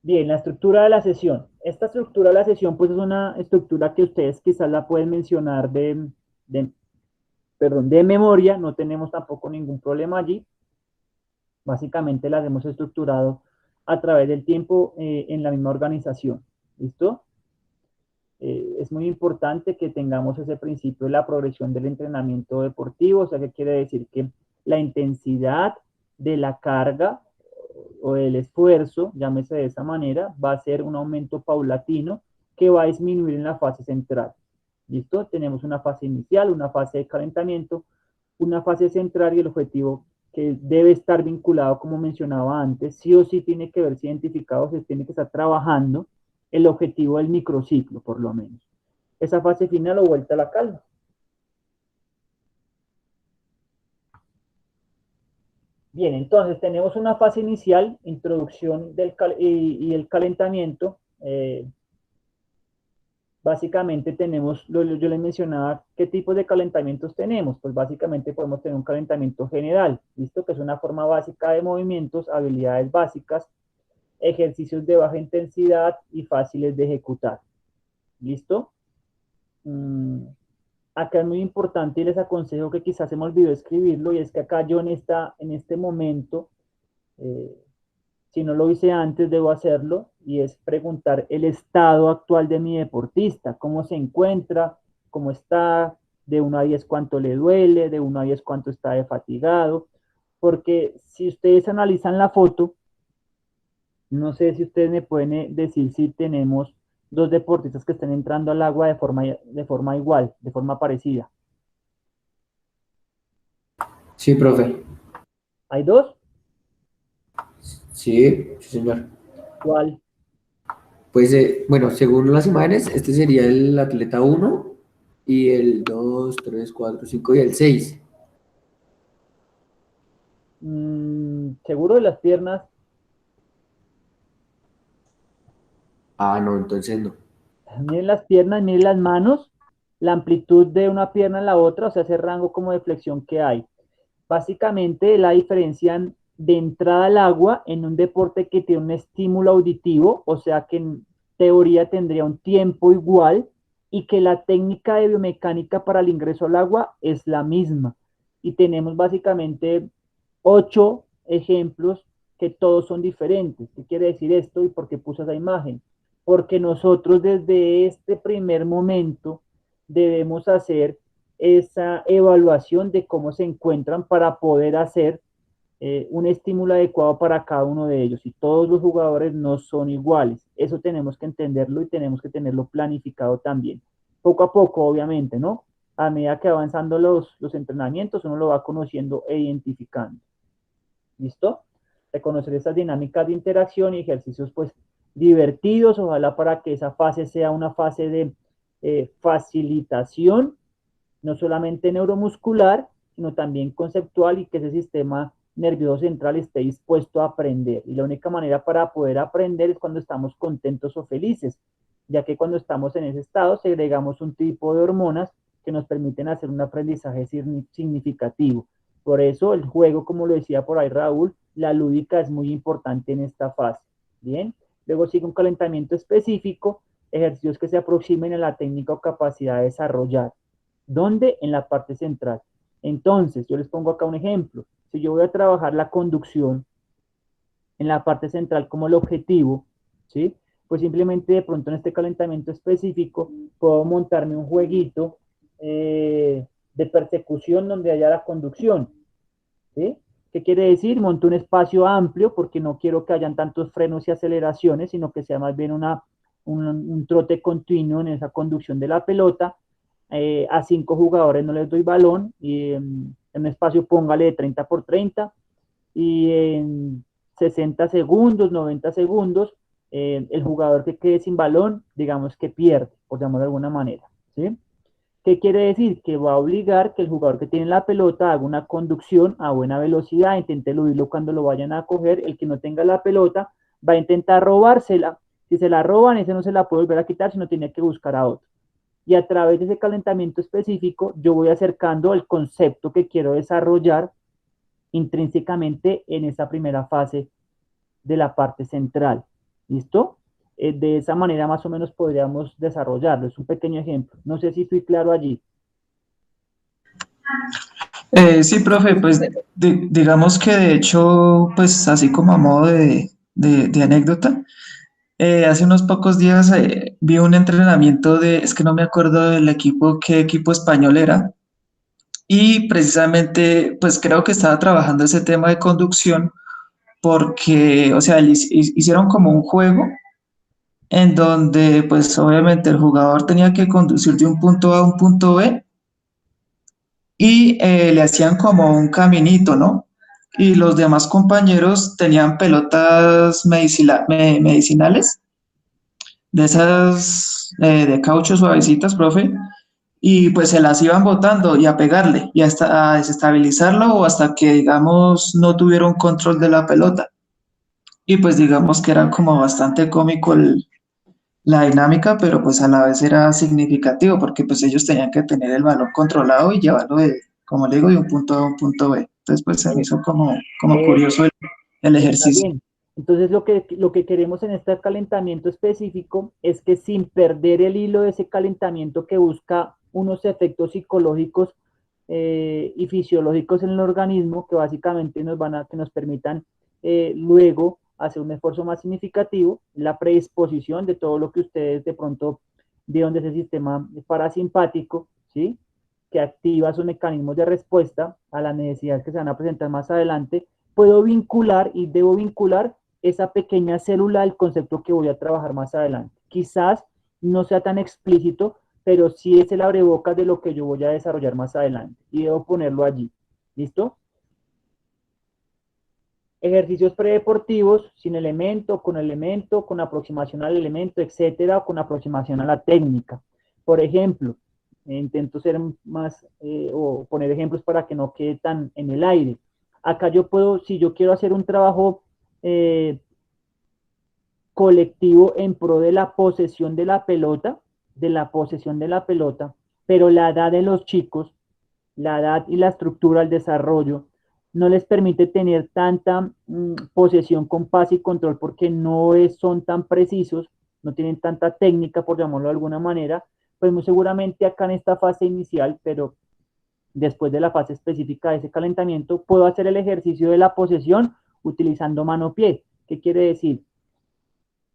Bien, la estructura de la sesión. Esta estructura de la sesión, pues es una estructura que ustedes quizás la pueden mencionar de memoria, no tenemos tampoco ningún problema allí. Básicamente las hemos estructurado a través del tiempo en la misma organización. ¿Listo? Es muy importante que tengamos ese principio de la progresión del entrenamiento deportivo, o sea, que quiere decir que la intensidad de la carga o del esfuerzo, llámese de esa manera, va a ser un aumento paulatino que va a disminuir en la fase central. ¿Listo? Tenemos una fase inicial, una fase de calentamiento, una fase central y el objetivo que debe estar vinculado, como mencionaba antes, sí o sí tiene que verse identificado, se tiene que estar trabajando el objetivo del microciclo, por lo menos. Esa fase final o vuelta a la calma. Bien, entonces tenemos una fase inicial, introducción y el calentamiento. Básicamente tenemos, yo les mencionaba qué tipos de calentamientos tenemos. Pues básicamente podemos tener un calentamiento general, ¿listo? Que es una forma básica de movimientos, habilidades básicas, ejercicios de baja intensidad y fáciles de ejecutar. ¿Listo? Acá es muy importante y les aconsejo que quizás se me olvidó escribirlo, y es que acá yo en este momento, si no lo hice antes, debo hacerlo, y es preguntar el estado actual de mi deportista, cómo se encuentra, cómo está, de 1 a 10 cuánto le duele, de 1 a 10 cuánto está de fatigado, porque si ustedes analizan la foto, no sé si ustedes me pueden decir si tenemos 2 deportistas que estén entrando al agua de forma igual, de forma parecida. Sí, profe. ¿Hay 2? Sí, sí, señor. ¿Cuál? Pues, bueno, según las imágenes, este sería el atleta 1 y el 2, 3, 4, 5 y el 6. ¿Seguro de las piernas? Ah, no, entonces no. Miren las piernas, miren las manos. la amplitud de una pierna en la otra, o sea, ese rango como de flexión que hay. Básicamente la diferencian de entrada al agua en un deporte que tiene un estímulo auditivo, o sea que en teoría tendría un tiempo igual y que la técnica de biomecánica para el ingreso al agua es la misma. Y tenemos básicamente 8 ejemplos que todos son diferentes. ¿Qué quiere decir esto y por qué puse esa imagen? Porque nosotros desde este primer momento debemos hacer esa evaluación de cómo se encuentran para poder hacer un estímulo adecuado para cada uno de ellos. Y todos los jugadores no son iguales. Eso tenemos que entenderlo y tenemos que tenerlo planificado también. Poco a poco, obviamente, ¿no? A medida que avanzando los entrenamientos, uno lo va conociendo e identificando. ¿Listo? Reconocer esas dinámicas de interacción y ejercicios, pues, divertidos, ojalá para que esa fase sea una fase de facilitación, no solamente neuromuscular, sino también conceptual y que ese sistema nervioso central esté dispuesto a aprender. Y la única manera para poder aprender es cuando estamos contentos o felices, ya que cuando estamos en ese estado segregamos un tipo de hormonas que nos permiten hacer un aprendizaje significativo. Por eso el juego, como lo decía por ahí Raúl, la lúdica es muy importante en esta fase. Bien, luego sigue un calentamiento específico, ejercicios que se aproximen a la técnica o capacidad de desarrollar. ¿Dónde? En la parte central. Entonces, yo les pongo acá un ejemplo. Si yo voy a trabajar la conducción en la parte central como el objetivo, ¿sí? Pues simplemente de pronto en este calentamiento específico puedo montarme un jueguito de persecución donde haya la conducción, ¿sí? ¿Qué quiere decir? Monto un espacio amplio porque no quiero que hayan tantos frenos y aceleraciones, sino que sea más bien un trote continuo en esa conducción de la pelota. A 5 jugadores no les doy balón y en un espacio póngale de 30 por 30 y en 60 segundos, 90 segundos, el jugador que quede sin balón, digamos que pierde, por llamarlo de alguna manera, ¿sí? ¿Qué quiere decir? Que va a obligar que el jugador que tiene la pelota haga una conducción a buena velocidad, intente eludirlo cuando lo vayan a coger, el que no tenga la pelota va a intentar robársela, si se la roban, ese no se la puede volver a quitar, sino tiene que buscar a otro. Y a través de ese calentamiento específico, yo voy acercando el concepto que quiero desarrollar intrínsecamente en esa primera fase de la parte central. ¿Listo? De esa manera más o menos podríamos desarrollarlo. Es un pequeño ejemplo. No sé si estoy claro allí. Sí, profe, pues digamos que de hecho, pues así como a modo de anécdota, hace unos pocos días vi un entrenamiento es que no me acuerdo del equipo, qué equipo español era, y precisamente, pues creo que estaba trabajando ese tema de conducción porque, o sea, hicieron como un juego en donde, pues obviamente el jugador tenía que conducir de un punto A a un punto B y le hacían como un caminito, ¿no? Y los demás compañeros tenían pelotas medicinales, de esas de caucho suavecitas, profe, y pues se las iban botando y a pegarle y hasta a desestabilizarlo o hasta que, digamos, no tuvieron control de la pelota. Y pues digamos que era como bastante cómico la dinámica, pero pues a la vez era significativo porque pues ellos tenían que tener el balón controlado y llevarlo de, como le digo, de un punto A a un punto B. Entonces pues se me hizo como curioso el Está ejercicio. bien. Entonces lo que queremos en este calentamiento específico es que sin perder el hilo de ese calentamiento que busca unos efectos psicológicos y fisiológicos en el organismo que básicamente que nos permitan luego hacer un esfuerzo más significativo, la predisposición de todo lo que ustedes de pronto vieron de ese sistema parasimpático, ¿sí? Que activa sus mecanismos de respuesta a las necesidades que se van a presentar más adelante, puedo vincular y debo vincular esa pequeña célula al concepto que voy a trabajar más adelante. Quizás no sea tan explícito, pero sí es el abrebocas de lo que yo voy a desarrollar más adelante y debo ponerlo allí. ¿Listo? Ejercicios predeportivos sin elemento, con aproximación al elemento, etcétera, o con aproximación a la técnica. Por ejemplo, intento ser más o poner ejemplos para que no quede tan en el aire. Acá yo puedo, si yo quiero hacer un trabajo colectivo en pro de la posesión de la pelota, pero la edad de los chicos, la edad y la estructura, el desarrollo, no les permite tener tanta posesión con pase y control porque son tan precisos, no tienen tanta técnica, por llamarlo de alguna manera, pues muy seguramente acá en esta fase inicial, pero después de la fase específica de ese calentamiento, puedo hacer el ejercicio de la posesión utilizando mano-pie. ¿Qué quiere decir?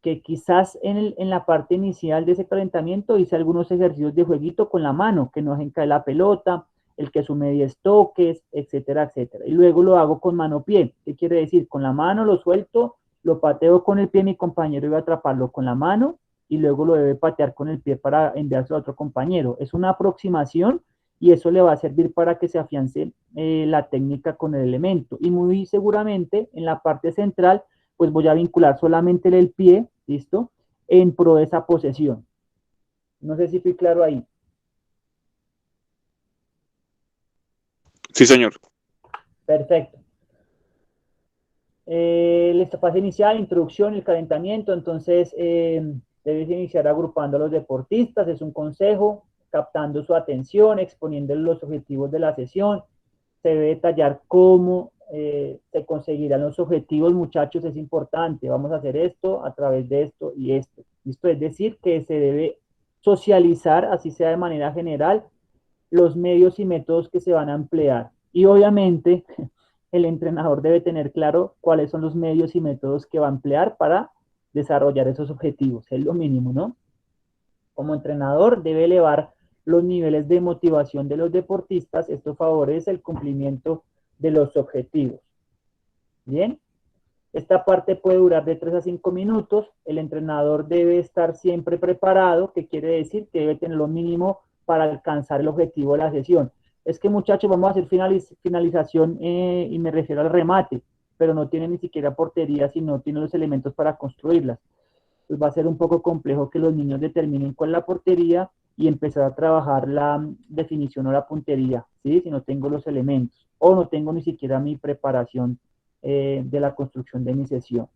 Que quizás en la parte inicial de ese calentamiento hice algunos ejercicios de jueguito con la mano, que no dejen caer la pelota, el que sume 10 toques, etcétera, etcétera. Y luego lo hago con mano-pie. ¿Qué quiere decir? Con la mano lo suelto, lo pateo con el pie, mi compañero iba a atraparlo con la mano y luego lo debe patear con el pie para enviárselo a otro compañero. Es una aproximación y eso le va a servir para que se afiance la técnica con el elemento. Y muy seguramente en la parte central pues voy a vincular solamente el pie, ¿listo? En pro de esa posesión. No sé si fui claro ahí. Sí, señor. Perfecto. Esta fase inicial, introducción, el calentamiento, entonces debes iniciar agrupando a los deportistas, es un consejo, captando su atención, exponiendo los objetivos de la sesión, se debe detallar cómo se conseguirán los objetivos, muchachos, es importante, vamos a hacer esto a través de esto y esto. Esto es decir, que se debe socializar, así sea de manera general, los medios y métodos que se van a emplear. Y obviamente el entrenador debe tener claro cuáles son los medios y métodos que va a emplear para desarrollar esos objetivos, es lo mínimo, ¿no? Como entrenador debe elevar los niveles de motivación de los deportistas, esto favorece el cumplimiento de los objetivos. Bien, esta parte puede durar de 3 a 5 minutos, el entrenador debe estar siempre preparado, que quiere decir que debe tener lo mínimo para alcanzar el objetivo de la sesión. Es que muchachos, vamos a hacer finalización y me refiero al remate, pero no tiene ni siquiera portería, si no tiene los elementos para construirlas. Pues va a ser un poco complejo que los niños determinen cuál es la portería y empezar a trabajar la definición o la puntería, ¿sí? Si no tengo los elementos o no tengo ni siquiera mi preparación de la construcción de mi sesión.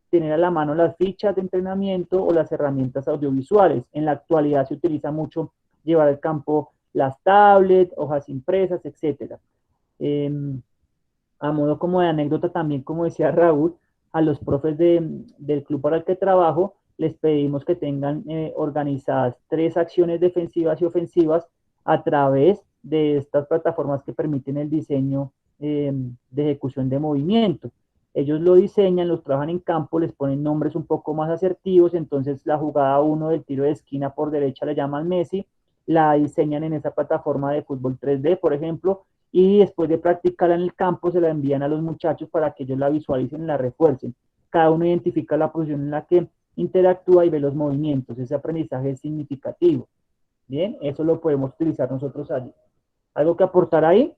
Tener a la mano las fichas de entrenamiento o las herramientas audiovisuales. En la actualidad se utiliza mucho llevar al campo las tablets, hojas impresas, etc. A modo como de anécdota también, como decía Raúl, a los profes del club para el que trabajo, les pedimos que tengan organizadas 3 acciones defensivas y ofensivas a través de estas plataformas que permiten el diseño de ejecución de movimiento. Ellos lo diseñan, los trabajan en campo, les ponen nombres un poco más asertivos, entonces la jugada 1 del tiro de esquina por derecha le llaman Messi, la diseñan en esa plataforma de fútbol 3D, por ejemplo, y después de practicarla en el campo se la envían a los muchachos para que ellos la visualicen y la refuercen. Cada uno identifica la posición en la que interactúa y ve los movimientos. Ese aprendizaje es significativo. Bien, eso lo podemos utilizar nosotros allí. ¿Algo que aportar ahí?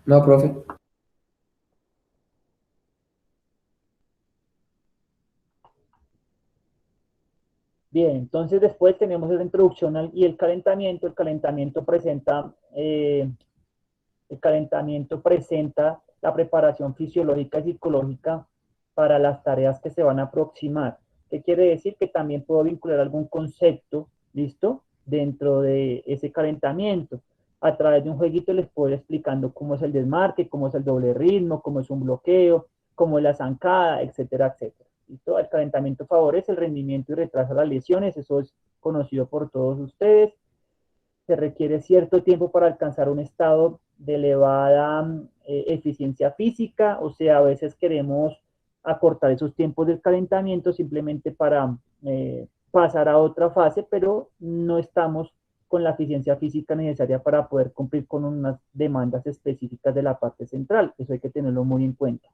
No, profe. Bien, entonces después tenemos la introducción y el calentamiento. El calentamiento presenta la preparación fisiológica y psicológica para las tareas que se van a aproximar. ¿Qué quiere decir? Que también puedo vincular algún concepto, ¿listo? Dentro de ese calentamiento. A través de un jueguito les puedo ir explicando cómo es el desmarque, cómo es el doble ritmo, cómo es un bloqueo, cómo es la zancada, etcétera, etcétera. ¿Listo? El calentamiento favorece el rendimiento y retrasa las lesiones, eso es conocido por todos ustedes. Se requiere cierto tiempo para alcanzar un estado de elevada eficiencia física, o sea, a veces queremos acortar esos tiempos del calentamiento simplemente para pasar a otra fase, pero no estamos con la eficiencia física necesaria para poder cumplir con unas demandas específicas de la parte central. Eso hay que tenerlo muy en cuenta.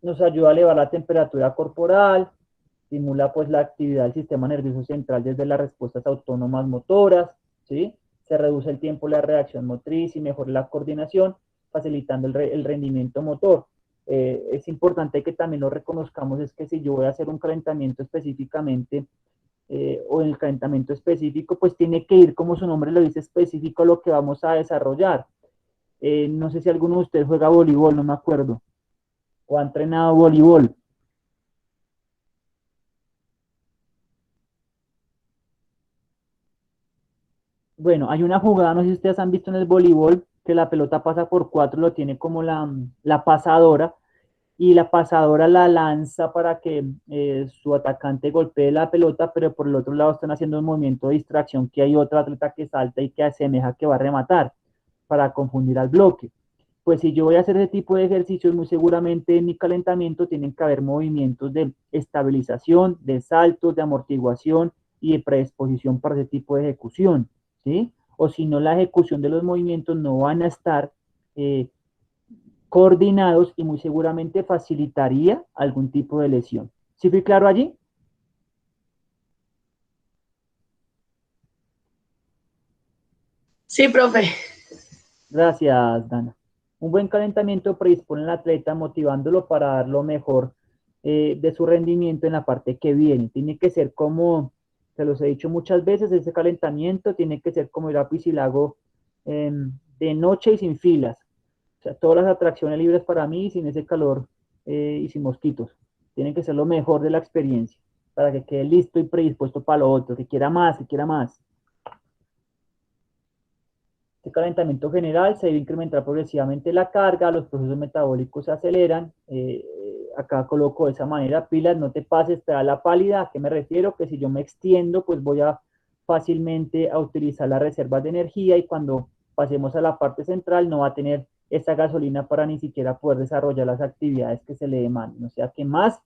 Nos ayuda a elevar la temperatura corporal, estimula pues la actividad del sistema nervioso central desde las respuestas autónomas motoras, ¿sí? Se reduce el tiempo de la reacción motriz y mejora la coordinación, facilitando el rendimiento motor. Es importante que también lo reconozcamos, es que si yo voy a hacer un calentamiento específicamente, o en el calentamiento específico, pues tiene que ir, como su nombre lo dice, específico a lo que vamos a desarrollar. No sé si alguno de ustedes juega voleibol, no me acuerdo, o ha entrenado voleibol. Bueno, hay una jugada, no sé si ustedes han visto en el voleibol, que la pelota pasa por cuatro, lo tiene como la pasadora, y la pasadora la lanza para que su atacante golpee la pelota, pero por el otro lado están haciendo un movimiento de distracción, que hay otro atleta que salta y que asemeja que va a rematar para confundir al bloque. Pues si yo voy a hacer ese tipo de ejercicios, muy seguramente en mi calentamiento tienen que haber movimientos de estabilización, de saltos, de amortiguación y de predisposición para ese tipo de ejecución, ¿sí? O si no, la ejecución de los movimientos no van a estar coordinados y muy seguramente facilitaría algún tipo de lesión. ¿Sí fui claro allí? Sí, profe. Gracias, Dana. Un buen calentamiento predispone al atleta motivándolo para dar lo mejor de su rendimiento en la parte que viene. Tiene que ser como, se los he dicho muchas veces, ese calentamiento tiene que ser como ir a Piscilago de noche y sin filas. O sea, todas las atracciones libres para mí, sin ese calor y sin mosquitos. Tienen que ser lo mejor de la experiencia para que quede listo y predispuesto para lo otro, que quiera más, que quiera más. Este calentamiento general se debe incrementar progresivamente la carga, los procesos metabólicos se aceleran. Acá coloco de esa manera, pilas, no te pases, te da la pálida. ¿A qué me refiero? Que si yo me extiendo, pues voy a fácilmente a utilizar las reservas de energía y cuando pasemos a la parte central no va a tener esa gasolina para ni siquiera poder desarrollar las actividades que se le demanden. O sea que más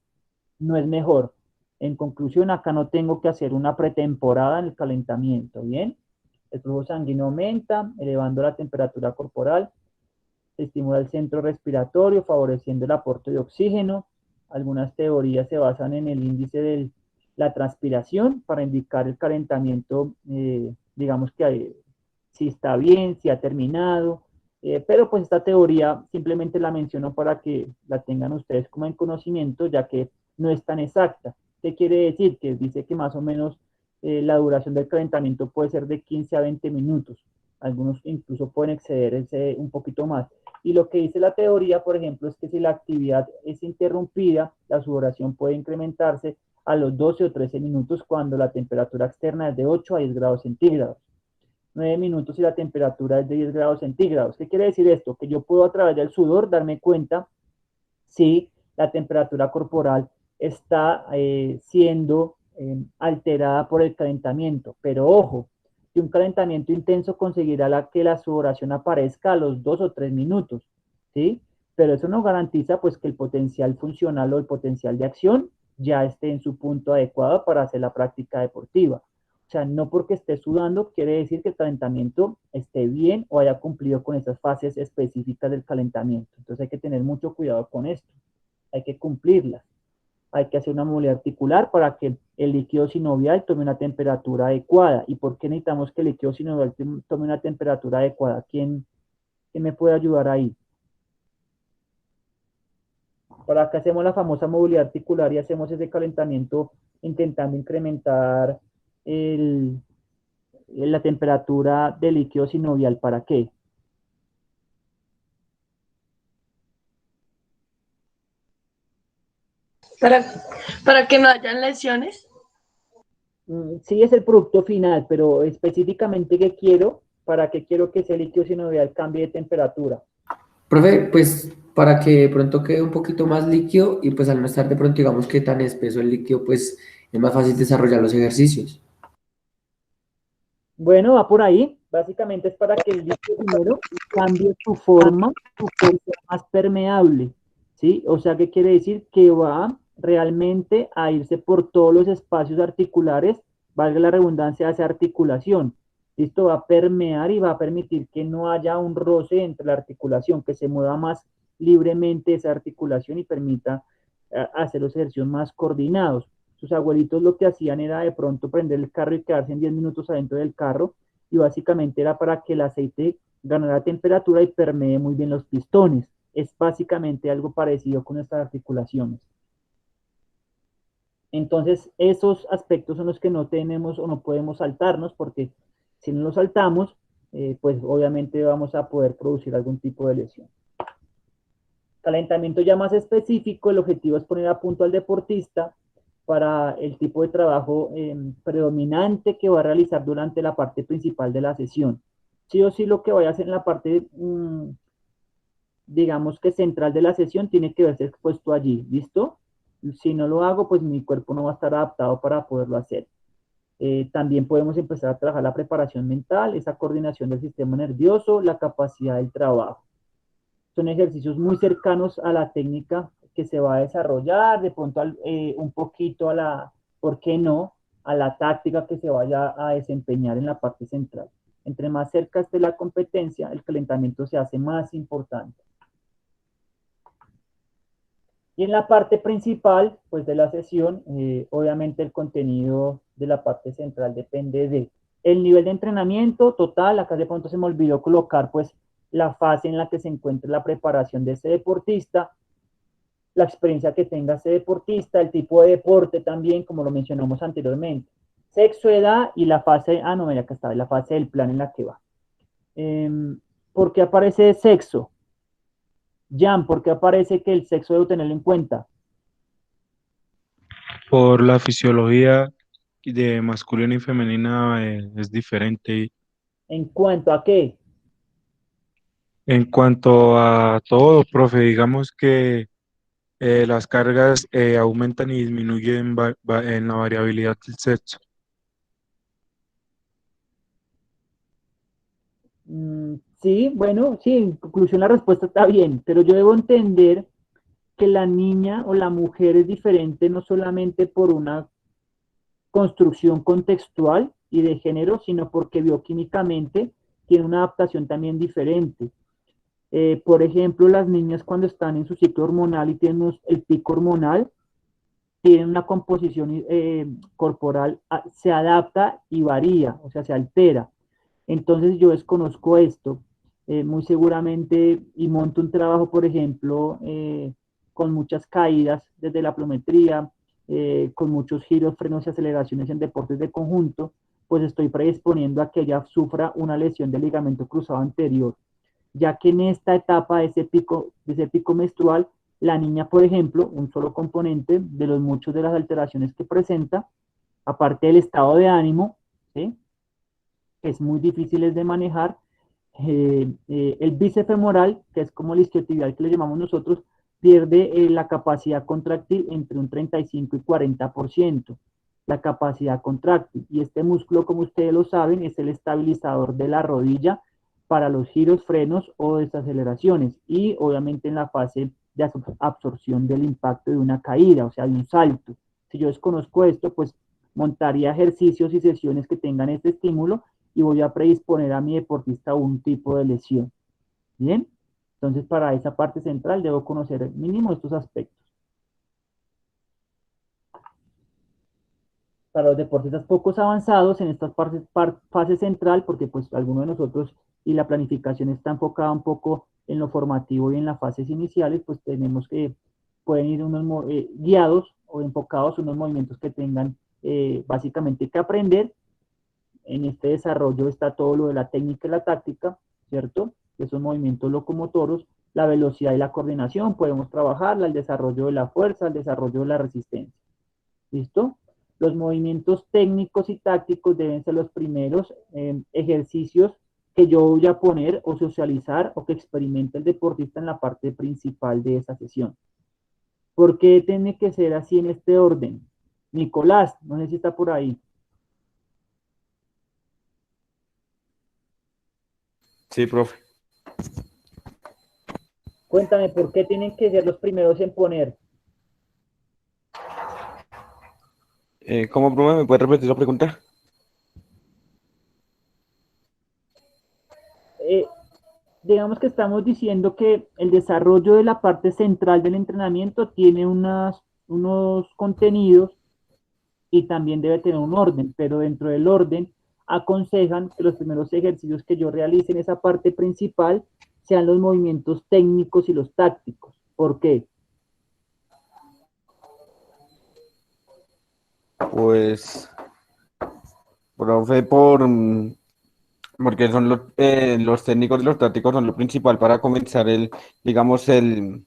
no es mejor. En conclusión, acá no tengo que hacer una pretemporada en el calentamiento, ¿bien? El flujo sanguíneo aumenta, elevando la temperatura corporal, se estimula el centro respiratorio, favoreciendo el aporte de oxígeno. Algunas teorías se basan en el índice de la transpiración para indicar el calentamiento, digamos que si está bien, si ha terminado, pero pues esta teoría simplemente la menciono para que la tengan ustedes como en conocimiento, ya que no es tan exacta. ¿Qué quiere decir? Que dice que más o menos la duración del calentamiento puede ser de 15 a 20 minutos. Algunos incluso pueden exceder ese un poquito más. Y lo que dice la teoría, por ejemplo, es que si la actividad es interrumpida, la sudoración puede incrementarse a los 12 o 13 minutos cuando la temperatura externa es de 8 a 10 grados centígrados. 9 minutos y la temperatura es de 10 grados centígrados. ¿Qué quiere decir esto? Que yo puedo a través del sudor darme cuenta si la temperatura corporal está siendo alterada por el calentamiento. Pero ojo, que un calentamiento intenso conseguirá que la sudoración aparezca a los 2 o 3 minutos, ¿sí? Pero eso no garantiza pues que el potencial funcional o el potencial de acción ya esté en su punto adecuado para hacer la práctica deportiva. O sea, no porque esté sudando quiere decir que el calentamiento esté bien o haya cumplido con esas fases específicas del calentamiento. Entonces hay que tener mucho cuidado con esto. Hay que cumplirlas. Hay que hacer una movilidad articular para que el líquido sinovial tome una temperatura adecuada. ¿Y por qué necesitamos que el líquido sinovial tome una temperatura adecuada? ¿Quién me puede ayudar ahí? Para acá hacemos la famosa movilidad articular y hacemos ese calentamiento intentando incrementar la temperatura del líquido sinovial. ¿Para qué? Para, para que no hayan lesiones. Sí es el producto final, pero específicamente ¿qué quiero? ¿Para qué quiero que ese líquido sinovial cambie de temperatura? Profe, pues para que de pronto quede un poquito más líquido y pues al no estar de pronto digamos que tan espeso el líquido, pues es más fácil desarrollar los ejercicios. Bueno, va por ahí. Básicamente es para que el líquido primero cambie su forma, que sea más permeable, ¿sí? O sea, ¿qué quiere decir? Que va realmente a irse por todos los espacios articulares, valga la redundancia, hacia articulación. Esto va a permear y va a permitir que no haya un roce entre la articulación, que se mueva más libremente esa articulación y permita hacer los ejercicios más coordinados. Sus abuelitos lo que hacían era de pronto prender el carro y quedarse en 10 minutos adentro del carro y básicamente era para que el aceite ganara temperatura y permee muy bien los pistones. Es básicamente algo parecido con nuestras articulaciones. Entonces, esos aspectos son los que no tenemos o no podemos saltarnos porque si no los saltamos, pues obviamente vamos a poder producir algún tipo de lesión. Calentamiento ya más específico, el objetivo es poner a punto al deportista para el tipo de trabajo predominante que va a realizar durante la parte principal de la sesión. Sí o sí lo que vaya a hacer en la parte, digamos que central de la sesión, tiene que verse expuesto allí, ¿listo? Si no lo hago, pues mi cuerpo no va a estar adaptado para poderlo hacer. También podemos empezar a trabajar la preparación mental, esa coordinación del sistema nervioso, la capacidad del trabajo. Son ejercicios muy cercanos a la técnica que se va a desarrollar, de pronto un poquito a la, ¿por qué no?, a la táctica que se vaya a desempeñar en la parte central. Entre más cerca esté la competencia, el calentamiento se hace más importante. Y en la parte principal, pues de la sesión, obviamente el contenido de la parte central depende de el nivel de entrenamiento total. Acá de pronto se me olvidó colocar pues la fase en la que se encuentra la preparación de ese deportista, la experiencia que tenga ese deportista, el tipo de deporte también, como lo mencionamos anteriormente. Sexo, edad y la fase, no, mira, acá está, la fase del plan en la que va. ¿Por qué aparece sexo? Jan, ¿por qué aparece que el sexo debo tenerlo en cuenta? Por la fisiología de masculina y femenina es diferente. ¿En cuanto a qué? En cuanto a todo, profe, digamos que las cargas aumentan y disminuyen en la variabilidad del sexo. Sí, bueno, sí, en conclusión la respuesta está bien, pero yo debo entender que la niña o la mujer es diferente no solamente por una construcción contextual y de género, sino porque bioquímicamente tiene una adaptación también diferente. Por ejemplo, las niñas cuando están en su ciclo hormonal y tienen el pico hormonal, tienen una composición corporal, se adapta y varía, o sea, se altera. Entonces yo desconozco esto, muy seguramente, y monto un trabajo, por ejemplo, con muchas caídas desde la plometría, con muchos giros, frenos y aceleraciones en deportes de conjunto, pues estoy predisponiendo a que ella sufra una lesión del ligamento cruzado anterior, ya que en esta etapa de ese pico menstrual, la niña, por ejemplo, un solo componente de los muchos de las alteraciones que presenta, aparte del estado de ánimo, ¿sí?, que es muy difícil de manejar, el bíceps femoral, que es como el isquiotibial que le llamamos nosotros, pierde la capacidad contráctil entre un 35 y 40%, la capacidad contráctil. Y este músculo, como ustedes lo saben, es el estabilizador de la rodilla para los giros, frenos o desaceleraciones. Y obviamente en la fase de absorción del impacto de una caída, o sea, de un salto. Si yo desconozco esto, pues montaría ejercicios y sesiones que tengan este estímulo y voy a predisponer a mi deportista a un tipo de lesión. ¿Bien? Entonces, para esa parte central debo conocer mínimo estos aspectos. Para los deportistas pocos avanzados en esta fase central, porque pues alguno de nosotros y la planificación está enfocada un poco en lo formativo y en las fases iniciales, pues tenemos que, pueden ir unos guiados o enfocados unos movimientos que tengan básicamente que aprender. En este desarrollo está todo lo de la técnica y la táctica, ¿cierto? Esos movimientos locomotoros, la velocidad y la coordinación, podemos trabajarla, el desarrollo de la fuerza, el desarrollo de la resistencia. ¿Listo? Los movimientos técnicos y tácticos deben ser los primeros ejercicios que yo voy a poner o socializar o que experimente el deportista en la parte principal de esa sesión. ¿Por qué tiene que ser así en este orden? Nicolás, no sé si está por ahí. Sí, profe. Cuéntame, ¿por qué tienen que ser los primeros en poner? ¿Cómo, profe? ¿Me puede repetir la pregunta? Digamos que estamos diciendo que el desarrollo de la parte central del entrenamiento tiene unos contenidos y también debe tener un orden, pero dentro del orden aconsejan que los primeros ejercicios que yo realice en esa parte principal sean los movimientos técnicos y los tácticos. ¿Por qué? Pues, profe, por Porque son los técnicos y los tácticos son lo principal para comenzar digamos, el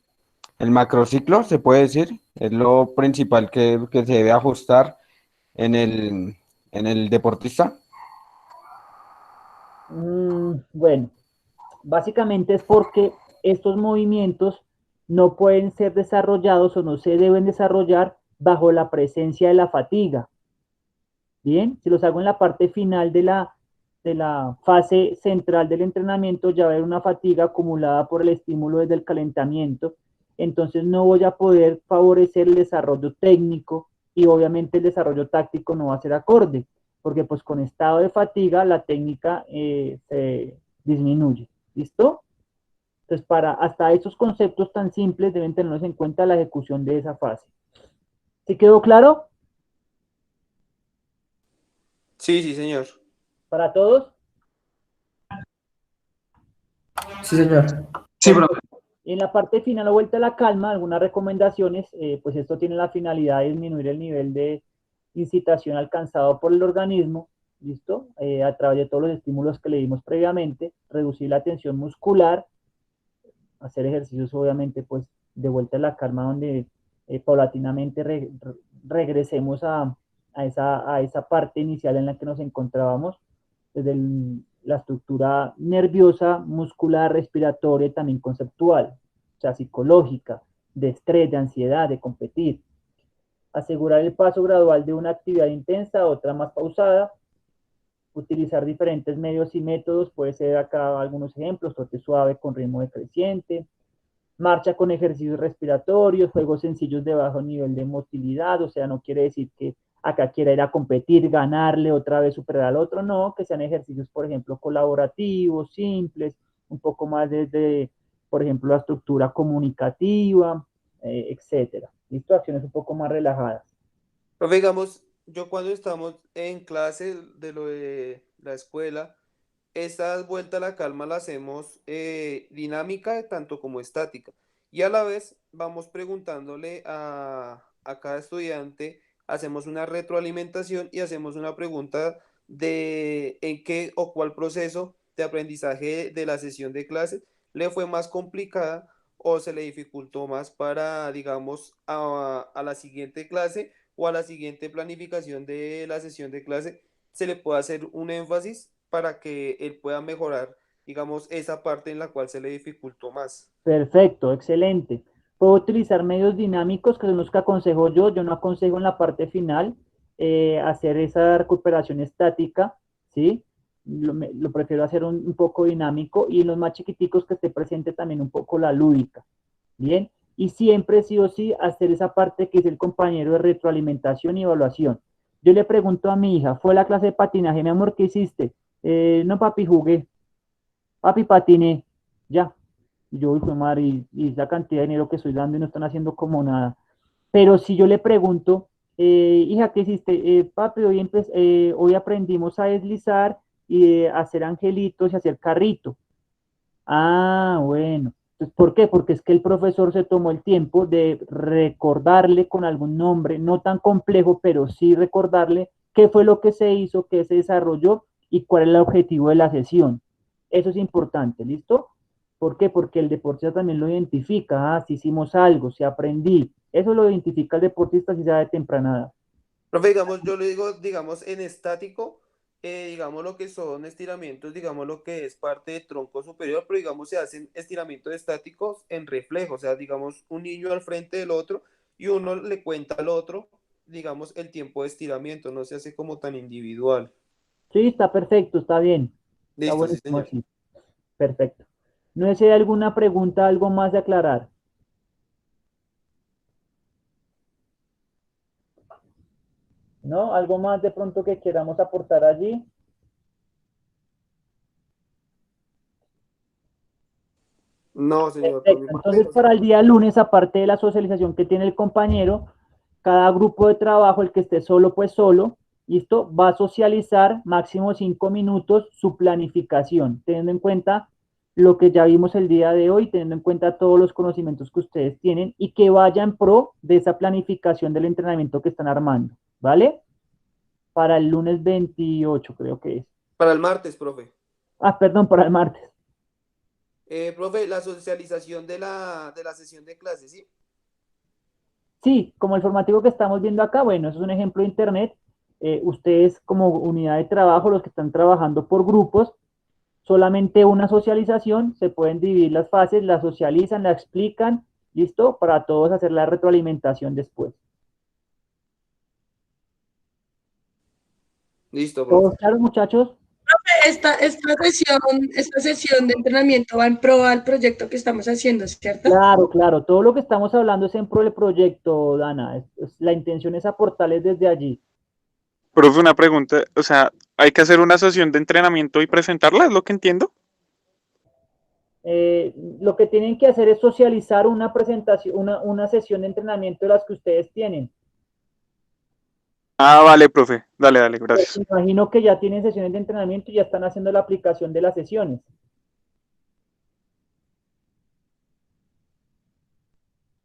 macrociclo, se puede decir. Es lo principal que se debe ajustar en el deportista. Bueno, básicamente es porque estos movimientos no pueden ser desarrollados o no se deben desarrollar bajo la presencia de la fatiga. Bien, si los hago en la parte final de la fase central del entrenamiento, ya va a haber una fatiga acumulada por el estímulo desde el calentamiento, entonces no voy a poder favorecer el desarrollo técnico y obviamente el desarrollo táctico no va a ser acorde, porque pues con estado de fatiga la técnica se disminuye. ¿Listo? Entonces, hasta esos conceptos tan simples deben tenerlos en cuenta la ejecución de esa fase. ¿Sí quedó claro? Sí, sí, señor. ¿Para todos? Sí, señor. Sí, profe. En la parte final o vuelta a la calma, algunas recomendaciones, pues esto tiene la finalidad de disminuir el nivel de incitación alcanzado por el organismo, ¿listo? A través de todos los estímulos que le dimos previamente, reducir la tensión muscular, hacer ejercicios obviamente pues de vuelta a la calma donde paulatinamente regresemos a esa parte inicial en la que nos encontrábamos, desde la estructura nerviosa, muscular, respiratoria y también conceptual, o sea, psicológica, de estrés, de ansiedad, de competir. Asegurar el paso gradual de una actividad intensa a otra más pausada, utilizar diferentes medios y métodos, puede ser acá algunos ejemplos, trote suave con ritmo decreciente, marcha con ejercicios respiratorios, juegos sencillos de bajo nivel de motilidad, o sea, no quiere decir que acá quiera ir a competir, ganarle, otra vez superar al otro, no, que sean ejercicios, por ejemplo, colaborativos, simples, un poco más desde, por ejemplo, la estructura comunicativa, etcétera. ¿Listo? Acciones un poco más relajadas. Profe, digamos, yo cuando estamos en clase de lo de la escuela, esta vuelta a la calma la hacemos dinámica tanto como estática. Y a la vez vamos preguntándole a cada estudiante, hacemos una retroalimentación y hacemos una pregunta de en qué o cuál proceso de aprendizaje de la sesión de clase le fue más complicada o se le dificultó más para, digamos, a la siguiente clase o a la siguiente planificación de la sesión de clase, se le puede hacer un énfasis para que él pueda mejorar, digamos, esa parte en la cual se le dificultó más. Perfecto, excelente. Puedo utilizar medios dinámicos, que son los que aconsejo yo. Yo no aconsejo en la parte final hacer esa recuperación estática, ¿sí? Lo prefiero hacer un poco dinámico y en los más chiquiticos que esté presente también un poco la lúdica, ¿bien? Y siempre, sí o sí, hacer esa parte que es el compañero de retroalimentación y evaluación. Yo le pregunto a mi hija, ¿fue la clase de patinaje, mi amor, qué hiciste? No, papi, jugué. Papi, patiné. Ya. Y yo, hijo de madre, y esa cantidad de dinero que estoy dando y no están haciendo como nada. Pero si yo le pregunto, hija, ¿qué hiciste? Papi, hoy aprendimos a deslizar y a hacer angelitos y hacer carrito. Ah, bueno. Entonces, ¿por qué? Porque es que el profesor se tomó el tiempo de recordarle con algún nombre, no tan complejo, pero sí recordarle qué fue lo que se hizo, qué se desarrolló y cuál es el objetivo de la sesión. Eso es importante, ¿listo? ¿Por qué? Porque el deportista también lo identifica. Ah, si hicimos algo, si aprendí. Eso lo identifica el deportista si sabe de temprana edad. Profe, digamos, yo le digo, digamos, en estático, digamos lo que son estiramientos, digamos lo que es parte de tronco superior, pero digamos se hacen estiramientos estáticos en reflejo, o sea, digamos un niño al frente del otro y uno le cuenta al otro, digamos, el tiempo de estiramiento, no se hace como tan individual. Sí, está perfecto, está bien. Está Listo, sí, buenísimo señor. así. Perfecto. ¿No es alguna pregunta, algo más de aclarar? ¿No? ¿Algo más de pronto que queramos aportar allí? No, señor, por mi Perfecto. parte Entonces, no, para el señor. día lunes, aparte de la socialización que tiene el compañero, cada grupo de trabajo, el que esté solo, pues solo, ¿listo? Va a socializar máximo 5 minutos su planificación, teniendo en cuenta lo que ya vimos el día de hoy, teniendo en cuenta todos los conocimientos que ustedes tienen y que vaya en pro de esa planificación del entrenamiento que están armando, ¿vale? Para el lunes 28, creo que es. Para el martes, profe. Ah, perdón, para el martes. Profe, la socialización de la sesión de clases, ¿sí? Sí, como el formativo que estamos viendo acá, bueno, eso es un ejemplo de Internet. Ustedes como unidad de trabajo, los que están trabajando por grupos, solamente una socialización, se pueden dividir las fases, la socializan, la explican, ¿listo? Para todos hacer la retroalimentación después. Listo, profe. ¿Todos claros, muchachos? Esta sesión de entrenamiento va en pro al proyecto que estamos haciendo, ¿cierto? Claro, claro, todo lo que estamos hablando es en pro del proyecto, Dana. La intención es aportarles desde allí. Profe, una pregunta, o sea, ¿hay que hacer una sesión de entrenamiento y presentarla? ¿Es lo que entiendo? Lo que tienen que hacer es socializar una presentación, una sesión de entrenamiento de las que ustedes tienen. Ah, vale, profe. Dale, Porque gracias. imagino que ya tienen sesiones de entrenamiento y ya están haciendo la aplicación de las sesiones.